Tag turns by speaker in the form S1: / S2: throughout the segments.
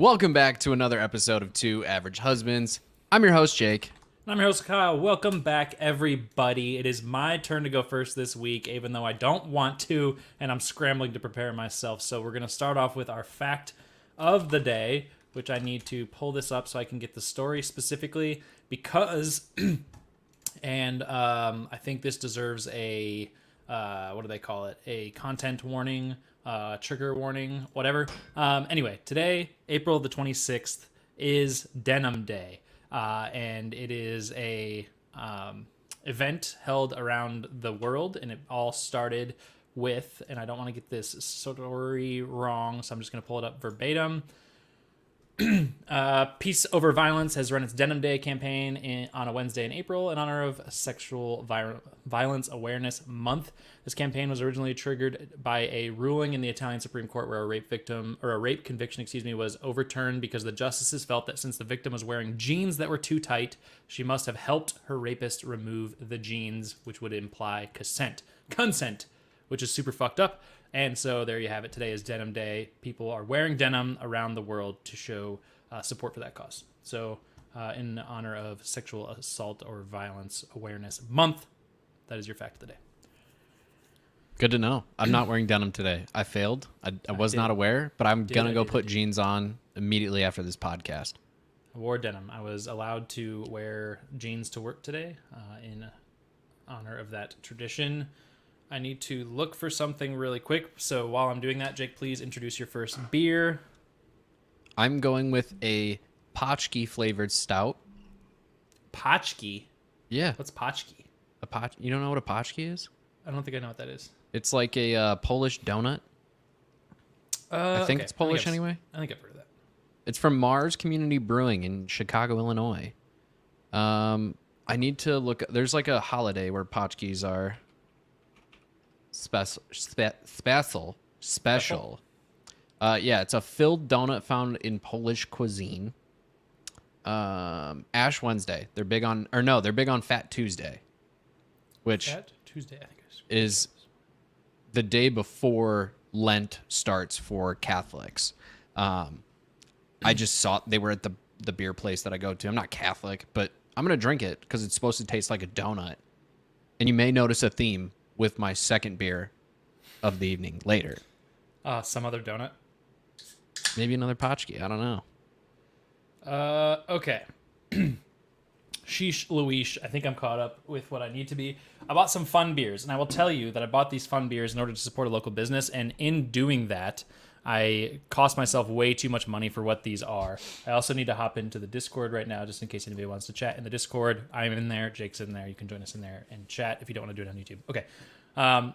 S1: Welcome back to another episode of Two Average Husbands. I'm your host, Jake.
S2: I'm your host, Kyle. Welcome back, everybody. It is my turn to go first this week, even though I don't want to, and I'm scrambling to prepare myself. So we're going to start off with our fact of the day, which I need to pull this up so I can get the story specifically, because, and I think this deserves a, what do they call it? A content warning, trigger warning, whatever. Anyway, today, April the 26th, is Denim Day. And it is a event held around the world, and it all started with, and I don't want to get this story wrong, so I'm just going to pull it up verbatim. Peace Over Violence has run its Denim Day campaign on a Wednesday in April in honor of Sexual Violence Awareness Month. This campaign was originally triggered by a ruling in the Italian Supreme Court where a rape conviction, was overturned because the justices felt that since the victim was wearing jeans that were too tight, she must have helped her rapist remove the jeans, which would imply consent, which is super fucked up. And so there you have it. Today is Denim Day. People are wearing denim around the world to show support for that cause. So in honor of Sexual Assault or Violence Awareness Month, that is your fact of the day.
S1: Good to know. I'm not wearing denim today. I failed. I was not aware, but I'm going to go put jeans on immediately after this podcast.
S2: I wore denim. I was allowed to wear jeans to work today in honor of that tradition. I need to look for something really quick. So while I'm doing that, Jake, please introduce your first beer.
S1: I'm going with a Potchki flavored stout.
S2: Potchki?
S1: Yeah.
S2: What's Potchki?
S1: You don't know what a Potchki is?
S2: I don't think I know what that is.
S1: It's like a Polish donut. I think it's Polish anyway.
S2: I think I've heard of that.
S1: It's from Mars Community Brewing in Chicago, Illinois. I need to look. There's like a holiday where Potchkis are special. Yeah, it's a filled donut found in Polish cuisine. Ash Wednesday. They're big on Fat Tuesday, which
S2: Fat Tuesday, I think
S1: is the day before Lent starts for Catholics. I just saw they were at the beer place that I go to. I'm not Catholic, but I'm gonna drink it because it's supposed to taste like a donut. And you may notice a theme with my second beer of the evening later.
S2: Some other donut.
S1: Maybe another Potchki. I don't know.
S2: Okay. Sheesh Louise, I think I'm caught up with what I need to be. I bought some fun beers, and I will tell you that I bought these fun beers in order to support a local business, and in doing that, I cost myself way too much money for what these are. I also need to hop into the Discord right now, just in case anybody wants to chat in the Discord. I'm in there. Jake's in there. You can join us in there and chat if you don't want to do it on YouTube. Okay.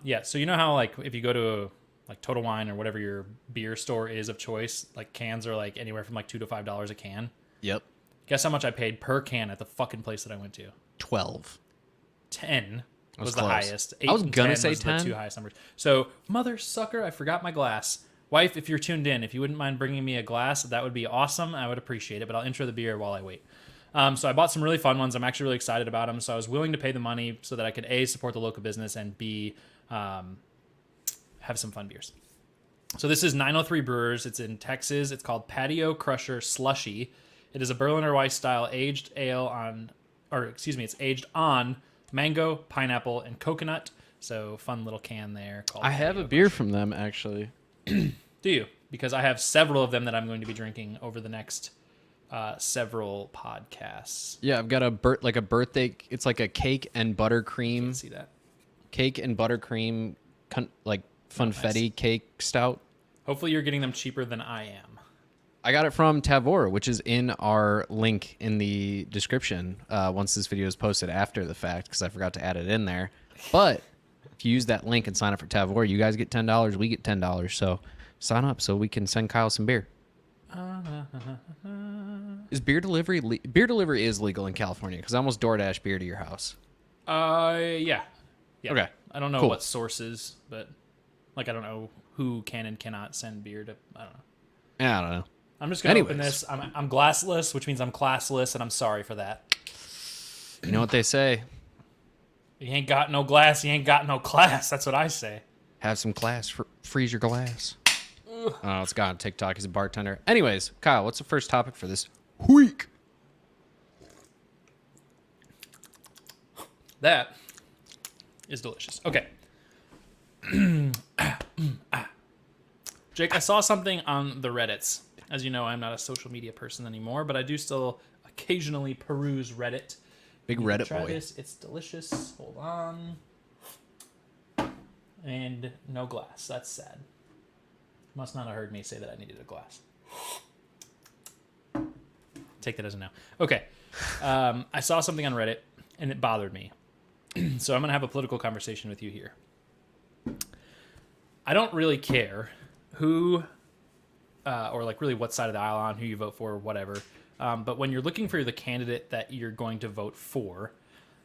S2: Yeah, so you know how, like, if you go to like Total Wine or whatever your beer store is of choice, like cans are like anywhere from like $2 to $5 a can.
S1: Yep.
S2: Guess how much I paid per can at the fucking place that I went to?
S1: 12.
S2: 10 was the
S1: close.
S2: highest. 8
S1: I was
S2: and
S1: gonna
S2: 10
S1: say
S2: was
S1: 10.
S2: the two highest numbers. So, mother sucker, I forgot my glass. Wife, if you're tuned in, if you wouldn't mind bringing me a glass, that would be awesome. I would appreciate it, but I'll intro the beer while I wait. So I bought some really fun ones. I'm actually really excited about them. So I was willing to pay the money so that I could A, support the local business, and B, have some fun beers. So this is 903 Brewers. It's in Texas. It's called Patio Crusher Slushy. It is a Berliner Weiss style aged ale it's aged on mango, pineapple, and coconut. So fun little can there.
S1: I have a beer from them, actually.
S2: Do you? Because I have several of them that I'm going to be drinking over the next several podcasts.
S1: Yeah, I've got a birthday. It's like a cake and buttercream.
S2: Can't see that.
S1: Cake and buttercream, like funfetti cake stout.
S2: Hopefully you're getting them cheaper than I am.
S1: I got it from Tavor, which is in our link in the description once this video is posted after the fact, because I forgot to add it in there. But if you use that link and sign up for Tavor, you guys get $10, we get $10. So sign up so we can send Kyle some beer. Is beer delivery? Beer delivery is legal in California because I almost DoorDash beer to your house.
S2: Yeah.
S1: Okay.
S2: I don't know
S1: Cool.
S2: what sources, but like I don't know who can and cannot send beer to. I don't know.
S1: Yeah, I don't know.
S2: I'm just gonna open this. I'm glassless, which means I'm classless, and I'm sorry for that.
S1: You know what they say?
S2: You ain't got no glass, you ain't got no class. That's what I say.
S1: Have some class. Freeze your glass. Oh, it's got on TikTok. He's a bartender. Anyways, Kyle, what's the first topic for this week?
S2: That is delicious. Okay. Jake, I saw something on the Reddits. As you know, I'm not a social media person anymore, but I do still occasionally peruse Reddit.
S1: Big
S2: You need to
S1: Reddit
S2: try
S1: boy.
S2: this. It's delicious. Hold on. And no glass. That's sad. Must not have heard me say that I needed a glass. Take that as a no. Okay. I saw something on Reddit, and it bothered me. So I'm going to have a political conversation with you here. I don't really care who, or like really what side of the aisle on, who you vote for, or whatever. But when you're looking for the candidate that you're going to vote for,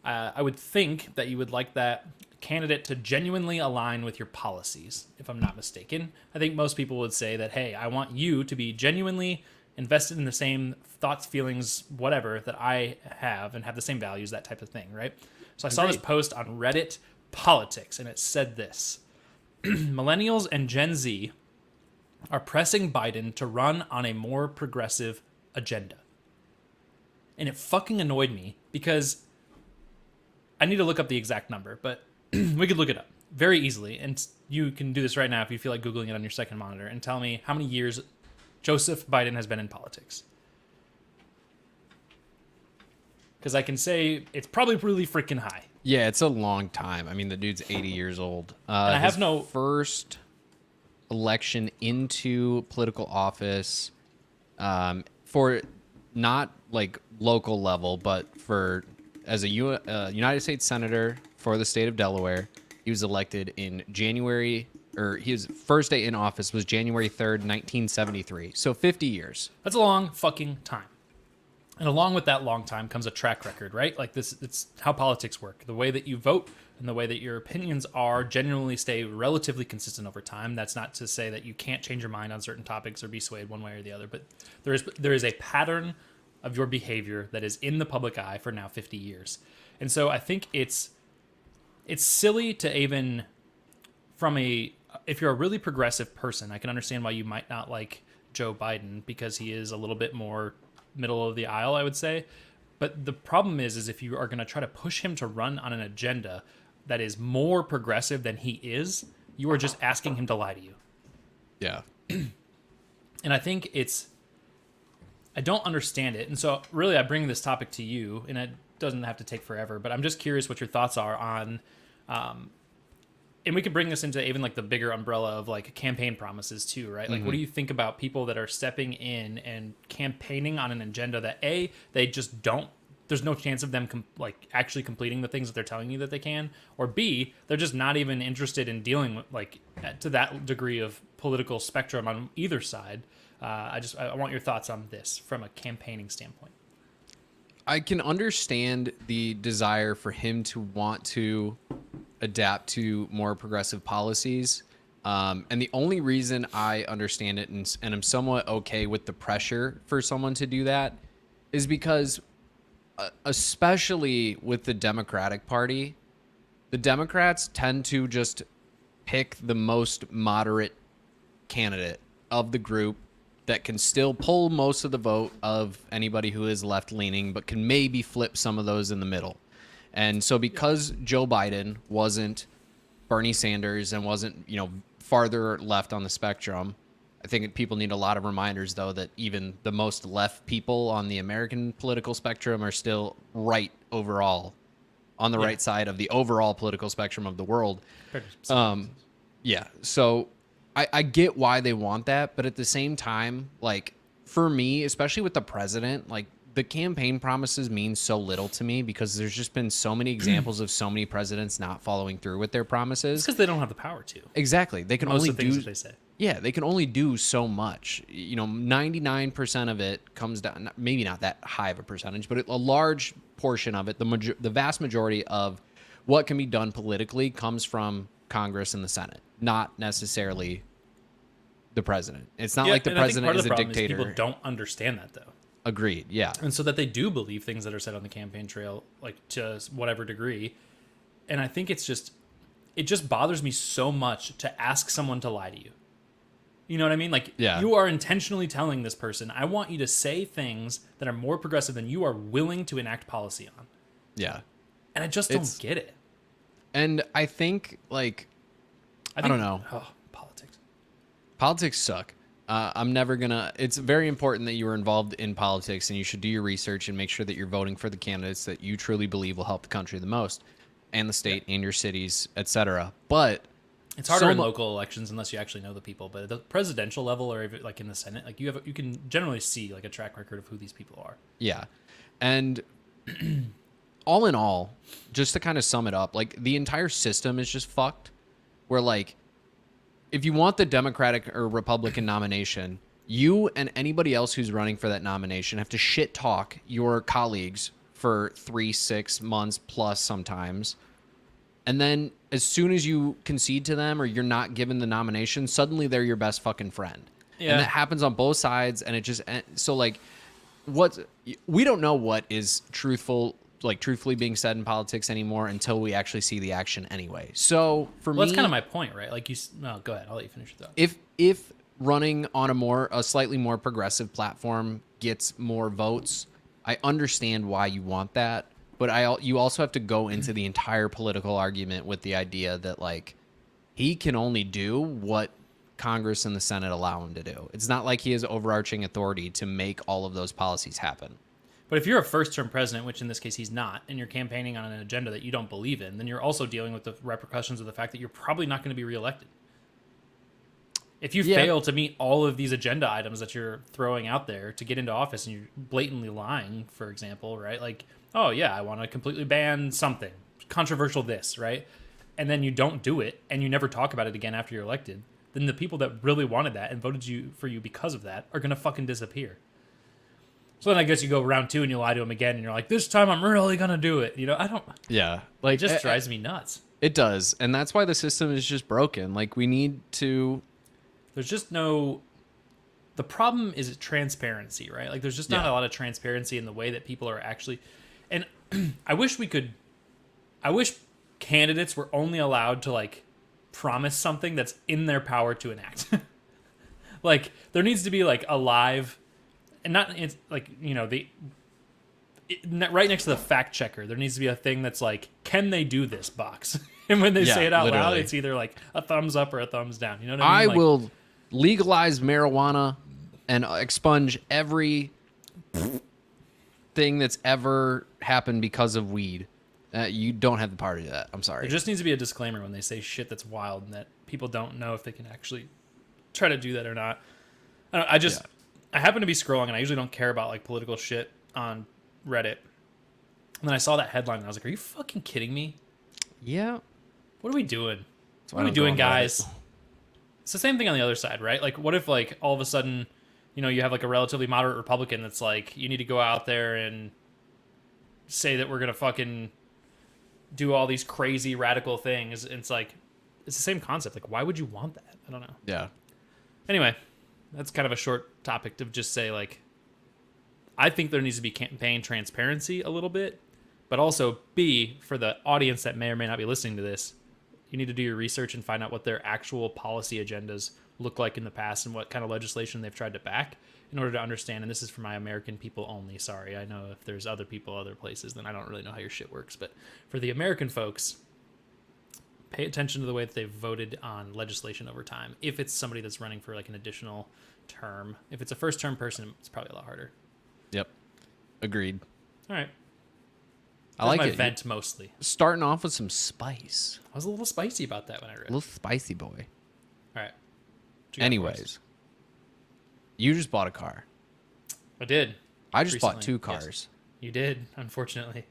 S2: I would think that you would like that candidate to genuinely align with your policies, if I'm not mistaken. I think most people would say that, hey, I want you to be genuinely invested in the same thoughts, feelings, whatever that I have and have the same values, that type of thing, right? So I saw this post on Reddit Politics, and it said this. Millennials and Gen Z are pressing Biden to run on a more progressive agenda. And it fucking annoyed me because I need to look up the exact number, but we could look it up very easily. And you can do this right now if you feel like Googling it on your second monitor and tell me how many years Joseph Biden has been in politics. Because I can say it's probably really freaking high.
S1: Yeah, it's a long time. I mean, the dude's 80 years old.
S2: And I have no
S1: first election into political office for not like local level, but for as a United States Senator for the state of Delaware. He was elected in January, or his first day in office was January 3rd, 1973. So 50 years.
S2: That's a long fucking time. And along with that long time comes a track record, right? Like this, it's how politics work. The way that you vote and the way that your opinions are genuinely stay relatively consistent over time. That's not to say that you can't change your mind on certain topics or be swayed one way or the other, but there is a pattern of your behavior that is in the public eye for now 50 years. And so I think it's silly to even if you're a really progressive person, I can understand why you might not like Joe Biden because he is a little bit more middle of the aisle, I would say. But the problem is if you are going to try to push him to run on an agenda that is more progressive than he is, you are just asking him to lie to you.
S1: Yeah.
S2: And I think I don't understand it. And so really I bring this topic to you, and it doesn't have to take forever, but I'm just curious what your thoughts are on, and we could bring this into even like the bigger umbrella of like campaign promises too, right? Like, what do you think about people that are stepping in and campaigning on an agenda that they just don't, there's no chance of them actually completing the things that they're telling you that they can, or B, they're just not even interested in dealing with like to that degree of political spectrum on either side. I want your thoughts on this from a campaigning standpoint.
S1: I can understand the desire for him to want to adapt to more progressive policies. And the only reason I understand it and I'm somewhat okay with the pressure for someone to do that is because, especially with the Democratic Party, the Democrats tend to just pick the most moderate candidate of the group that can still pull most of the vote of anybody who is left-leaning, but can maybe flip some of those in the middle. And so because Joe Biden wasn't Bernie Sanders and wasn't, farther left on the spectrum, I think people need a lot of reminders, though, that even the most left people on the American political spectrum are still right overall, on the right side of the overall political spectrum of the world. Yeah. So I get why they want that, but at the same time, like, for me, especially with the president, like, the campaign promises mean so little to me because there's just been so many examples of so many presidents not following through with their promises.
S2: It's because they don't have the power to.
S1: Exactly. They can
S2: Most
S1: only
S2: of the things
S1: do
S2: that they say.
S1: Yeah, they can only do so much. 99% of it comes down, maybe not that high of a percentage, but a large portion of it, the vast majority of what can be done politically comes from Congress and the Senate, not necessarily the president. It's not like the president is a dictator.
S2: People don't understand that, though.
S1: Agreed, yeah.
S2: And so that they do believe things that are said on the campaign trail, like to whatever degree. And I think it just bothers me so much to ask someone to lie to you. You know what I mean? Like,
S1: Yeah.
S2: you are intentionally telling this person, I want you to say things that are more progressive than you are willing to enact policy on.
S1: Yeah.
S2: And I just don't get it.
S1: And I think, like, I
S2: think,
S1: don't know.
S2: Oh, politics.
S1: Politics suck. I'm never gonna. It's very important that you are involved in politics, and you should do your research and make sure that you're voting for the candidates that you truly believe will help the country the most, and the state, and your cities, etc. But
S2: it's harder in local elections unless you actually know the people. But at the presidential level, or even, like in the Senate, like you can generally see like a track record of who these people are.
S1: Yeah, and all in all, just to kind of sum it up, like the entire system is just fucked. Where like, if you want the Democratic or Republican nomination, you and anybody else who's running for that nomination have to shit talk your colleagues for 3-6 months plus sometimes. And then as soon as you concede to them or you're not given the nomination, suddenly they're your best fucking friend. Yeah. And that happens on both sides. And it just, so like, we don't know what is truthfully being said in politics anymore until we actually see the action anyway. So for me,
S2: that's kind of my point, right? Like go ahead. I'll let you finish your thought.
S1: If running on a slightly more progressive platform gets more votes, I understand why you want that, but you also have to go into the entire political argument with the idea that like he can only do what Congress and the Senate allow him to do. It's not like he has overarching authority to make all of those policies happen.
S2: But if you're a first-term president, which in this case he's not, and you're campaigning on an agenda that you don't believe in, then you're also dealing with the repercussions of the fact that you're probably not going to be reelected. If you fail to meet all of these agenda items that you're throwing out there to get into office and you're blatantly lying, for example, right? Like, oh, yeah, I want to completely ban something, controversial this, right? And then you don't do it, and you never talk about it again after you're elected, then the people that really wanted that and voted for you because of that are going to fucking disappear. So then I guess you go round 2 and you lie to him again and you're like, this time I'm really going to do it. You know, I don't.
S1: Yeah.
S2: Like, it just drives me nuts.
S1: It does. And that's why the system is just broken. Like, we need to.
S2: There's just no. The problem is transparency, right? Like, there's just not a lot of transparency in the way that people are actually. And I wish candidates were only allowed to, like, promise something that's in their power to enact. Like, there needs to be, like, a live. And not, it's like, you know, right next to the fact checker, there needs to be a thing that's like, can they do this box? And when they say it out loud, it's either like a thumbs up or a thumbs down. You know what I mean?
S1: I will legalize marijuana and expunge every thing that's ever happened because of weed. You don't have the power to do that. I'm sorry.
S2: There just needs to be a disclaimer when they say shit that's wild and that people don't know if they can actually try to do that or not. I happen to be scrolling, and I usually don't care about like political shit on Reddit. And then I saw that headline, and I was like, "Are you fucking kidding me?
S1: Yeah.
S2: What are we doing? What are we doing, guys?" It's the same thing on the other side, right? Like, what if like all of a sudden, you know, you have like a relatively moderate Republican that's like, you need to go out there and say that we're gonna fucking do all these crazy radical things. And it's like, it's the same concept. Like, why would you want that? I don't know.
S1: Yeah.
S2: Anyway. That's kind of a short topic to just say, like, I think there needs to be campaign transparency a little bit, but also, B, for the audience that may or may not be listening to this, you need to do your research and find out what their actual policy agendas look like in the past and what kind of legislation they've tried to back in order to understand. And this is for my American people only. Sorry, I know if there's other people, other places, then I don't really know how your shit works. But for the American folks, pay attention to the way that they've voted on legislation over time. If it's somebody that's running for like an additional term. If it's a first-term person, it's probably a lot harder.
S1: Yep. Agreed.
S2: All right.
S1: I like it.
S2: Vent mostly.
S1: Starting off with some spice.
S2: I was a little spicy about that when I read it.
S1: A little spicy boy.
S2: All right.
S1: Anyways, you just bought a car.
S2: I did.
S1: I just bought 2 cars. Yes.
S2: You did, unfortunately.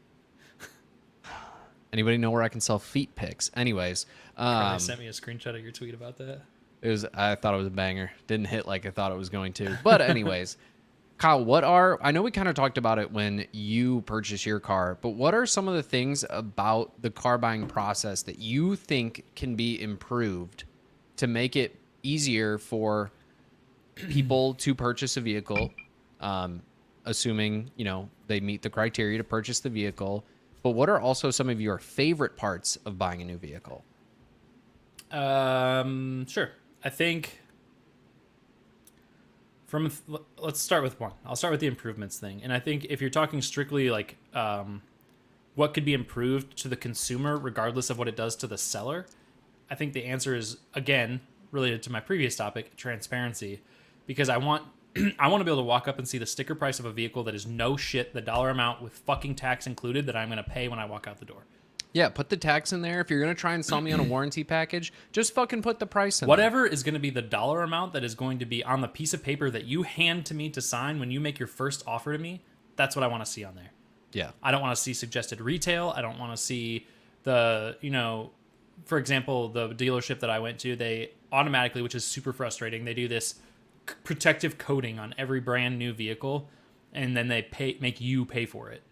S1: Anybody know where I can sell feet pics? Anyways,
S2: sent me a screenshot of your tweet about that.
S1: I thought it was a banger. Didn't hit like I thought it was going to. But anyways, Kyle, I know we kind of talked about it when you purchased your car, but what are some of the things about the car buying process that you think can be improved to make it easier for people to purchase a vehicle, assuming, you know, they meet the criteria to purchase the vehicle? But what are also some of your favorite parts of buying a new vehicle?
S2: Sure. I think Let's start with one. I'll start with the improvements thing. And I think if you're talking strictly like what could be improved to the consumer regardless of what it does to the seller, I think the answer is, again, related to my previous topic, transparency, because I want I want to be able to walk up and see the sticker price of a vehicle that is no shit, the dollar amount with fucking tax included that I'm going to pay when I walk out the door.
S1: Yeah, put the tax in there. If you're going to try and sell me on a warranty package, just fucking put the price in
S2: Whatever is going to be the dollar amount that is going to be on the piece of paper that you hand to me to sign when you make your first offer to me, that's what I want to see on there.
S1: Yeah.
S2: I don't want to see suggested retail. I don't want to see the, for example, the dealership that I went to, they automatically, which is super frustrating, they do this protective coating on every brand new vehicle, and then they make you pay for it.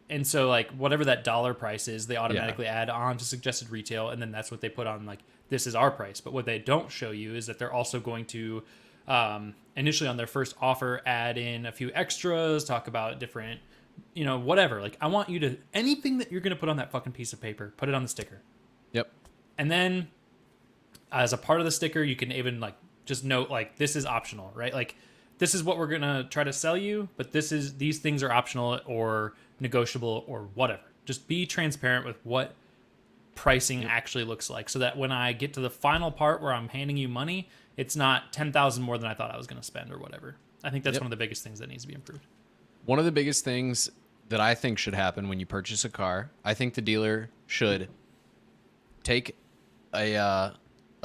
S2: And so, like, whatever that dollar price is, they automatically add on to suggested retail, and then that's what they put on, like, this is our price. But what they don't show you is that they're also going to, initially on their first offer, add in a few extras, talk about different, whatever. Like, I want you to, anything that you're going to put on that fucking piece of paper, put it on the sticker.
S1: Yep.
S2: And then, as a part of the sticker, you can even, like, just note, like, this is optional, right? Like, this is what we're going to try to sell you, but these things are optional or negotiable or whatever. Just be transparent with what pricing actually looks like, so that when I get to the final part where I'm handing you money, it's not 10,000 more than I thought I was going to spend or whatever. I think that's one of the biggest things that needs to be improved. One
S1: of the biggest things that I think should happen when you purchase a car, I think the dealer should take a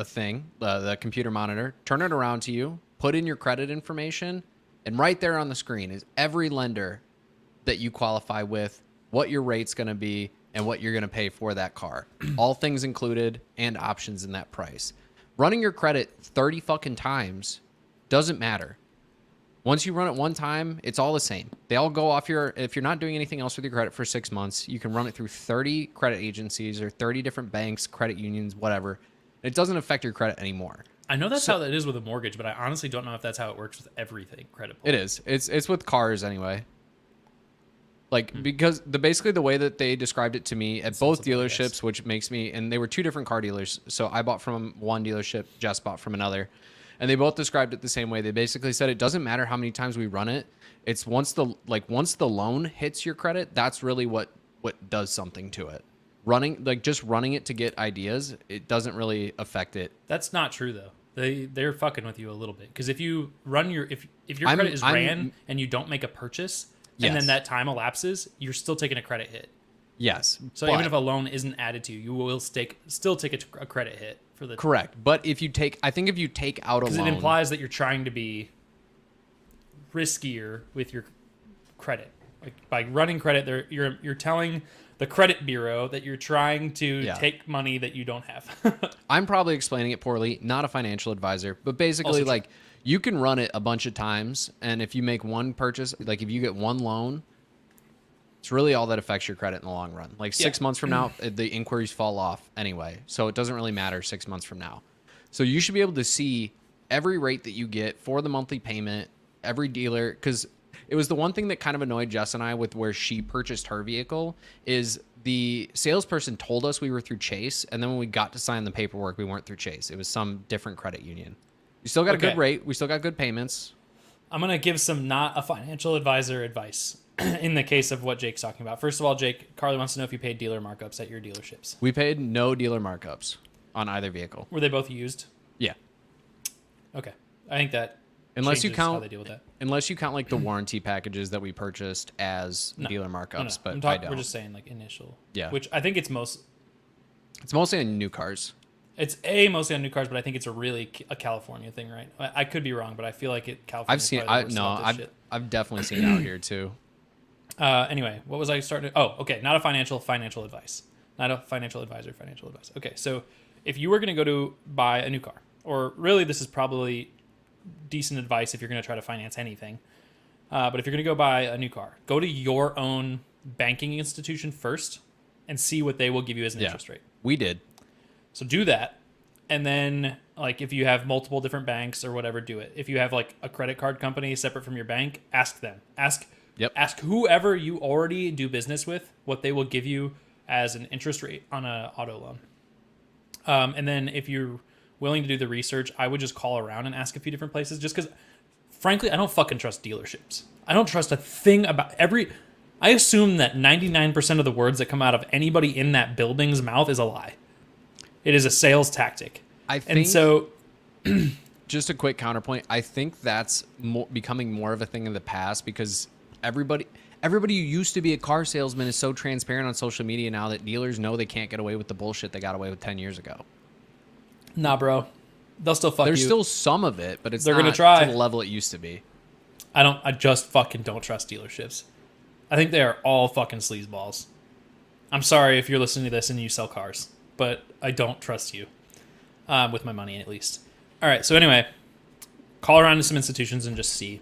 S1: thing, the computer monitor, turn it around to you, put in your credit information, and right there on the screen is every lender that you qualify with, what your rate's going to be, and what you're going to pay for that car. All things included and options in that price. Running your credit 30 fucking times doesn't matter. Once you run it one time, it's all the same. They all go off if you're not doing anything else with your credit for 6 months, you can run it through 30 credit agencies or 30 different banks, credit unions, whatever. It doesn't affect your credit anymore.
S2: I know that's how it is with a mortgage, but I honestly don't know if that's how it works with everything credit pull.
S1: It is. It's with cars anyway. Like, because basically the way that they described it to me at both dealerships, which makes me, and they were two different car dealers. So I bought from one dealership, Jess bought from another, and they both described it the same way. They basically said it doesn't matter how many times we run it. It's once the loan hits your credit, that's really what does something to it. Just running it to get ideas, it doesn't really affect it.
S2: That's not true though. They're fucking with you a little bit, because if you run if your credit is ran and you don't make a purchase, and then that time elapses, you're still taking a credit hit.
S1: Yes.
S2: So even if a loan isn't added to you, you will still take a credit hit for the
S1: correct. But if you take out a loan,
S2: it implies that you're trying to be riskier with your credit. Like, by running credit, you're telling the credit bureau that you're trying to take money that you don't have.
S1: I'm probably explaining it poorly, not a financial advisor, but basically, like, you can run it a bunch of times, and if you make one purchase, like if you get one loan, it's really all that affects your credit in the long run. Like 6 months from now, the inquiries fall off anyway, so it doesn't really matter 6 months from now. So you should be able to see every rate that you get for the monthly payment, every dealer, because it was the one thing that kind of annoyed Jess and I with where she purchased her vehicle is the salesperson told us we were through Chase, and then when we got to sign the paperwork, we weren't through Chase. It was some different credit union. We still got a good rate. We still got good payments.
S2: I'm going to give some not a financial advisor advice in the case of what Jake's talking about. First of all, Jake, Carly wants to know if you paid dealer markups at your dealerships.
S1: We paid no dealer markups on either vehicle.
S2: Were they both used?
S1: Yeah.
S2: Okay. I think that
S1: unless you count
S2: how they deal with that.
S1: Unless you count like the warranty packages that we purchased as dealer markups, but I don't.
S2: We're just saying like initial.
S1: Yeah.
S2: Which I think it's
S1: mostly on new cars.
S2: It's mostly on new cars, but I think it's a California thing, right? I could be wrong, but I feel like California.
S1: I've definitely seen it out here too.
S2: Anyway, what was I starting? Okay, not a financial advice, not a financial advisor. Okay, so if you were going to go to buy a new car, or really this is probably decent advice if you're going to try to finance anything, but if you're going to go buy a new car, go to your own banking institution first and see what they will give you as an interest rate.
S1: We did.
S2: So do that, and then like if you have multiple different banks or whatever, do it. If you have like a credit card company separate from your bank, ask them. Ask whoever you already do business with what they will give you as an interest rate on an auto loan. And then if you're willing to do the research, I would just call around and ask a few different places, just because frankly, I don't fucking trust dealerships. I don't trust a thing about I assume that 99% of the words that come out of anybody in that building's mouth is a lie. It is a sales tactic.
S1: I think,
S2: and so,
S1: just a quick counterpoint, I think that's becoming more of a thing in the past because everybody who used to be a car salesman is so transparent on social media now that dealers know they can't get away with the bullshit they got away with 10 years ago.
S2: nah, bro. They'll still fuck
S1: There's
S2: you.
S1: still some of it, but
S2: They're
S1: not
S2: gonna try
S1: to the level it used to be.
S2: I just fucking don't trust dealerships. I think they are all fucking sleazeballs. I'm sorry if you're listening to this and you sell cars, but I don't trust you. With my money, at least. All right, so anyway, call around to some institutions and just see.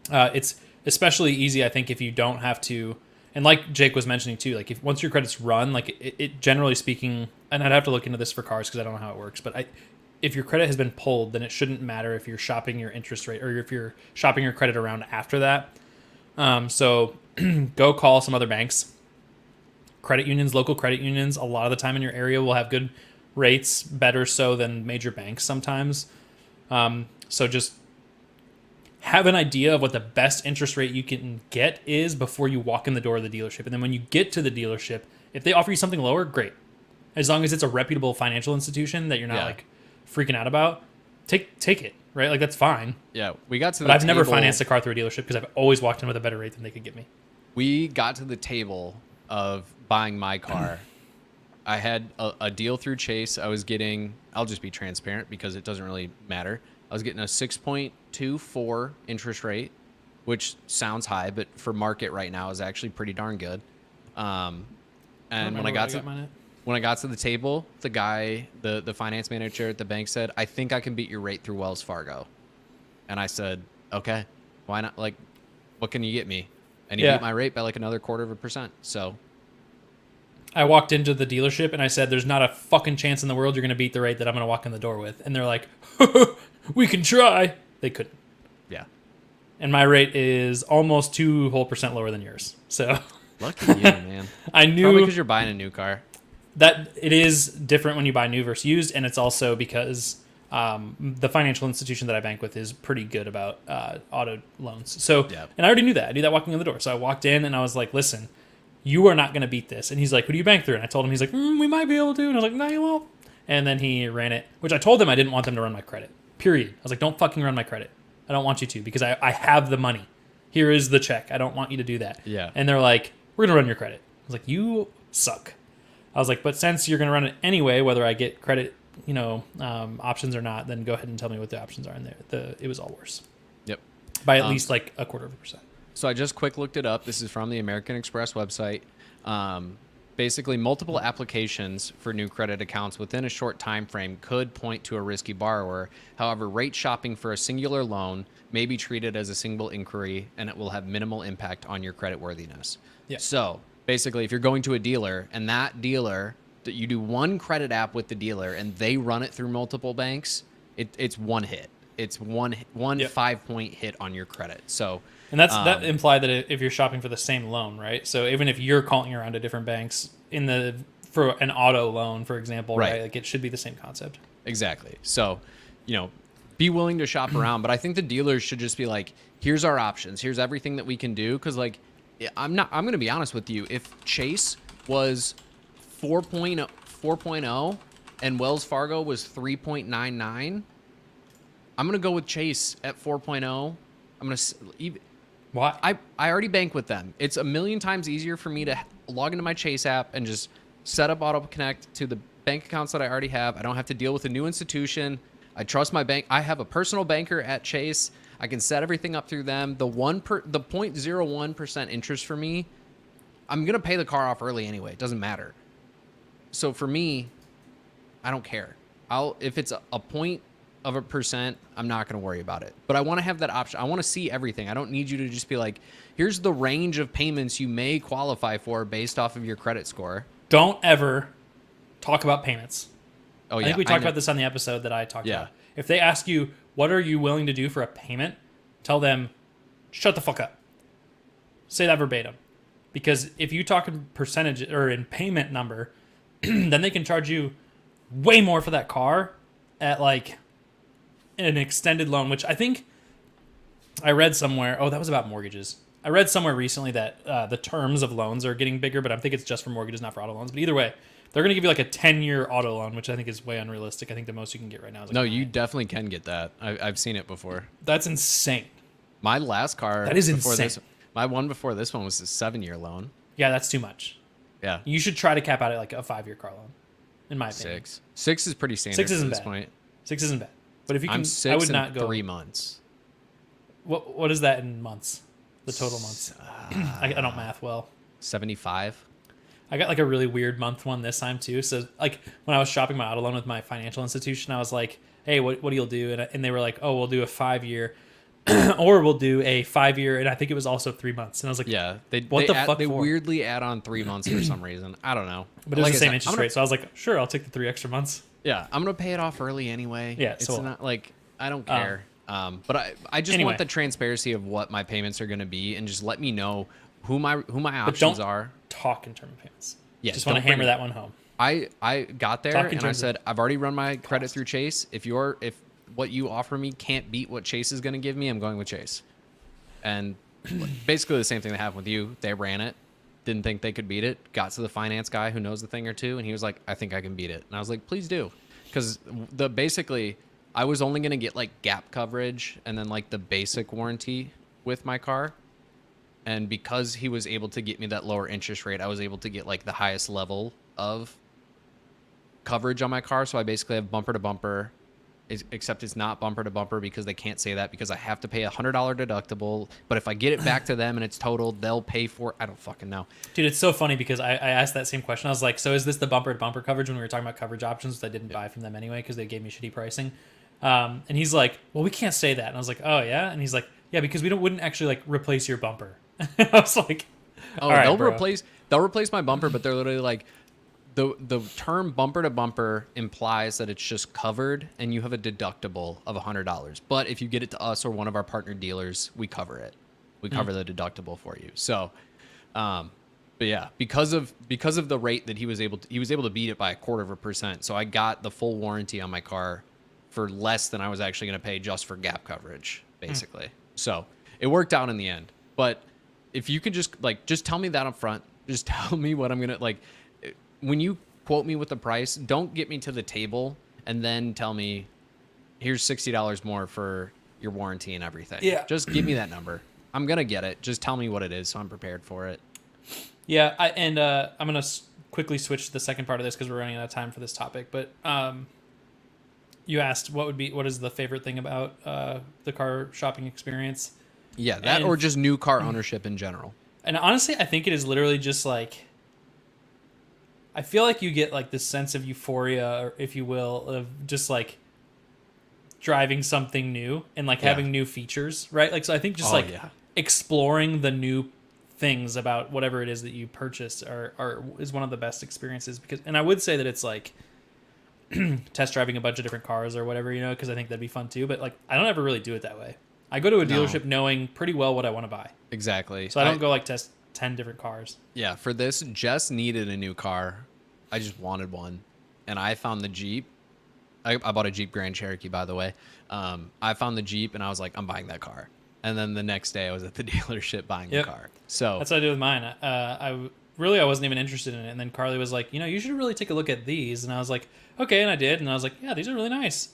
S2: It's especially easy, I think, if you don't have to, and like Jake was mentioning too, like if once your credits run, like it generally speaking, and I'd have to look into this for cars because I don't know how it works, but if your credit has been pulled, then it shouldn't matter if you're shopping your interest rate or if you're shopping your credit around after that. So go call some other banks, credit unions, local credit unions. A lot of the time in your area will have good rates, better so than major banks sometimes. So just have an idea of what the best interest rate you can get is before you walk in the door of the dealership. And then when you get to the dealership, if they offer you something lower, great. As long as it's a reputable financial institution that you're not like freaking out about, take it, right? Like that's fine.
S1: Yeah, we got to the
S2: But I've never
S1: table-
S2: financed a car through a dealership because I've always walked in with a better rate than they could get me.
S1: We got to the table of buying my car. I had a deal through Chase. I was getting, I'll just be transparent because it doesn't really matter. I was getting a 6.24 interest rate, which sounds high, but for market right now is actually pretty darn good. And when I got to the table, the guy, the finance manager at the bank said, "I think I can beat your rate through Wells Fargo." And I said, "Okay, why not? Like, what can you get me?" And he beat my rate by like another 0.25%. So
S2: I walked into the dealership and I said, "There's not a fucking chance in the world you're going to beat the rate that I'm going to walk in the door with." And they're like, "We can try." They couldn't.
S1: Yeah.
S2: And my rate is almost 2% lower than yours. So
S1: Lucky you, man.
S2: I knew
S1: Probably because you're buying a new car.
S2: that it is different when you buy new versus used, and it's also because the financial institution that I bank with is pretty good about auto loans. So, and I already knew that. I knew that walking in the door. So I walked in and I was like, "Listen, you are not going to beat this." And he's like, "Who do you bank through?" And I told him, he's like, "We might be able to." And I was like, "No, you won't." And then he ran it, which I told him I didn't want them to run my credit, period. I was like, "Don't fucking run my credit. I don't want you to because I have the money. Here is the check. I don't want you to do that."
S1: Yeah.
S2: And they're like, "We're going to run your credit." I was like, "You suck." I was like, "But since you're going to run it anyway, whether I get credit, options or not, then go ahead and tell me what the options are in there." It was all worse.
S1: Yep.
S2: By at least like 0.25%.
S1: So I just quick looked it up. This is from the American Express website. Basically, multiple applications for new credit accounts within a short time frame could point to a risky borrower. However, rate shopping for a singular loan may be treated as a single inquiry, and it will have minimal impact on your credit worthiness.
S2: Yeah.
S1: So basically, if you're going to a dealer and that dealer, that you do one credit app with the dealer and they run it through multiple banks, it's one hit. It's one 5-point hit on your credit. So.
S2: And that implied that if you're shopping for the same loan, right? So even if you're calling around to different banks for an auto loan, for example, right? Like it should be the same concept.
S1: Exactly. So, be willing to shop around, but I think the dealers should just be like, "Here's our options. Here's everything that we can do." Because like, I'm going to be honest with you. If Chase was 4.0 and Wells Fargo was 3.99, I'm going to go with Chase at 4.0. I'm going to.
S2: Why?
S1: I already bank with them. It's a million times easier for me to log into my Chase app and just set up auto connect to the bank accounts that I already have. I don't have to deal with a new institution. I trust my bank. I have a personal banker at Chase. I can set everything up through them. The 0.01% interest for me, I'm going to pay the car off early anyway. It doesn't matter. So for me, I don't care. If it's a point of a percent, I'm not going to worry about it. But I want to have that option. I want to see everything. I don't need you to just be like, "Here's the range of payments you may qualify for based off of your credit score."
S2: Don't ever talk about payments.
S1: Oh, yeah.
S2: I think we talked about this on the episode that I talked
S1: Yeah.
S2: about. If they ask you, "What are you willing to do for a payment?" Tell them, "Shut the fuck up." Say that verbatim. Because if you talk in percentage or in payment number, then they can charge you way more for that car at like an extended loan, which I think I read somewhere. Oh, that was about mortgages. I read somewhere recently that the terms of loans are getting bigger, but I think it's just for mortgages, not for auto loans. But either way, they're going to give you like a 10-year auto loan, which I think is way unrealistic. I think the most you can get right now is like
S1: No,
S2: 9.
S1: you definitely can get that. I've seen it before.
S2: That's insane.
S1: My last car.
S2: That is
S1: before
S2: insane.
S1: This, my one before this one was a 7-year loan.
S2: Yeah, that's too much.
S1: Yeah.
S2: You should try to cap out at like a 5-year car loan, in my opinion.
S1: 6 is pretty standard
S2: 6 isn't
S1: at this
S2: bad.
S1: point.
S2: 6 isn't bad. But if you can,
S1: I'm 6
S2: I would
S1: in
S2: not go
S1: 3 months.
S2: What is that in months? The total months. I don't math well.
S1: 75.
S2: I got like a really weird month one this time too. So like when I was shopping my auto loan with my financial institution, I was like, "Hey, what do you do?" And they were like, "Oh, we'll do a 5-year, or we'll do a 5-year." And I think it was also 3 months. And I was like,
S1: Yeah,
S2: what the fuck
S1: They
S2: for?
S1: weirdly add on 3 months for some reason. I don't know.
S2: But it was
S1: Like
S2: the
S1: I
S2: same
S1: said,
S2: interest rate. So I was like, "Sure, I'll take the 3 extra months."
S1: Yeah, I'm gonna pay it off early anyway.
S2: Yeah,
S1: it's
S2: so
S1: not like I don't care. But I just
S2: anyway.
S1: want the transparency of what my payments are gonna be, and just let me know who my
S2: But
S1: options
S2: don't
S1: are.
S2: talk in terms of payments.
S1: Yeah,
S2: Just want to
S1: don't bring
S2: hammer
S1: it-
S2: that one home.
S1: I got there
S2: Talk in
S1: and I
S2: terms of
S1: said I've already run my credit
S2: cost.
S1: through Chase. If what you offer me can't beat what Chase is gonna give me, I'm going with Chase. And basically the same thing that happened with you. They ran it, didn't think they could beat it, got to the finance guy who knows the thing or two, and he was like, I think I can beat it. And I was like, please do. Because basically I was only gonna get like gap coverage and then like the basic warranty with my car. And because he was able to get me that lower interest rate, I was able to get like the highest level of coverage on my car. So I basically have bumper to bumper, except it's not bumper to bumper because they can't say that because I have to pay $100 deductible. But if I get it back to them and it's totaled, they'll pay for it. I don't fucking know.
S2: Dude, it's so funny because I asked that same question. I was like, so is this the bumper to bumper coverage when we were talking about coverage options that I didn't buy from them anyway because they gave me shitty pricing? And he's like, well, we can't say that. And I was like, oh, yeah? And he's like, yeah, because we wouldn't actually like replace your bumper. I was like,
S1: Oh,
S2: all right,
S1: they'll
S2: bro.
S1: replace my bumper, but they're literally like the term bumper to bumper implies that it's just covered and you have a deductible of $100. But if you get it to us or one of our partner dealers, we cover it. We cover the deductible for you. So, but yeah, because of the rate that he was able to beat it by 0.25%. So I got the full warranty on my car for less than I was actually going to pay just for gap coverage, basically. So it worked out in the end. But if you could just tell me that up front, just tell me what I'm going to when you quote me with the price, don't get me to the table and then tell me here's $60 more for your warranty and everything.
S2: Yeah.
S1: Just give me that number. I'm going to get it. Just tell me what it is so I'm prepared for it.
S2: Yeah, I'm going to quickly switch to the second part of this because we're running out of time for this topic. But you asked what is the favorite thing about the car shopping experience?
S1: Yeah, that
S2: And-
S1: or just new car ownership in general.
S2: And honestly, I think it is literally just like, I feel like you get like this sense of euphoria, or if you will, of just like driving something new and like
S1: Yeah.
S2: having new features, right? Like, so I think just exploring the new things about whatever it is that you purchase is one of the best experiences and I would say that it's like test driving a bunch of different cars or whatever, because I think that'd be fun too. But like, I don't ever really do it that way. I go to a dealership knowing pretty well what I want to buy.
S1: Exactly.
S2: So I don't go like test 10 different cars.
S1: Yeah, for this, Jess needed a new car. I just wanted one. And I found the Jeep. I bought a Jeep Grand Cherokee, by the way. I found the Jeep, and I was like, I'm buying that car. And then the next day, I was at the dealership buying the car. So
S2: That's what I did with mine. I wasn't even interested in it. And then Carly was like, you should really take a look at these. And I was like, okay. And I did. And I was like, yeah, these are really nice.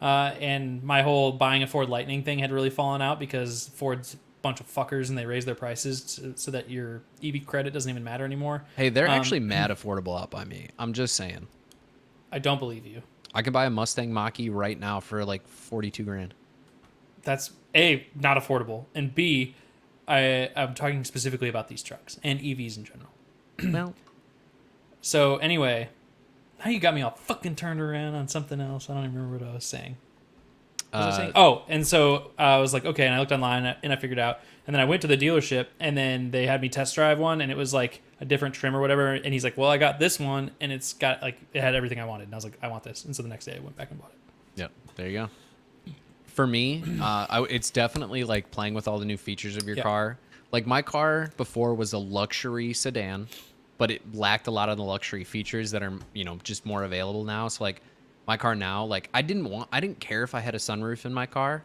S2: And my whole buying a Ford Lightning thing had really fallen out because Ford's a bunch of fuckers and they raise their prices so that your EV credit doesn't even matter anymore.
S1: hey, they're actually mad affordable out by me. I'm just saying.
S2: I don't believe you.
S1: I can buy a Mustang Mach-E right now for like 42 grand.
S2: That's A, not affordable. And B, I'm talking specifically about these trucks and EVs in general.
S1: Well,
S2: So anyway, now you got me all fucking turned around on something else. I don't even remember what I was saying. What was I saying? Oh, and so I was like, okay, and I looked online and I figured out. And then I went to the dealership and then they had me test drive one and it was like a different trim or whatever. And he's like, well, I got this one and it's got like, it had everything I wanted. And I was like, I want this. And so the next day I went back and bought it.
S1: yep, there you go. For me, it's definitely like playing with all the new features of your
S2: Yeah.
S1: car. Like my car before was a luxury sedan, but it lacked a lot of the luxury features that are, just more available now. So like my car now, like I didn't care if I had a sunroof in my car,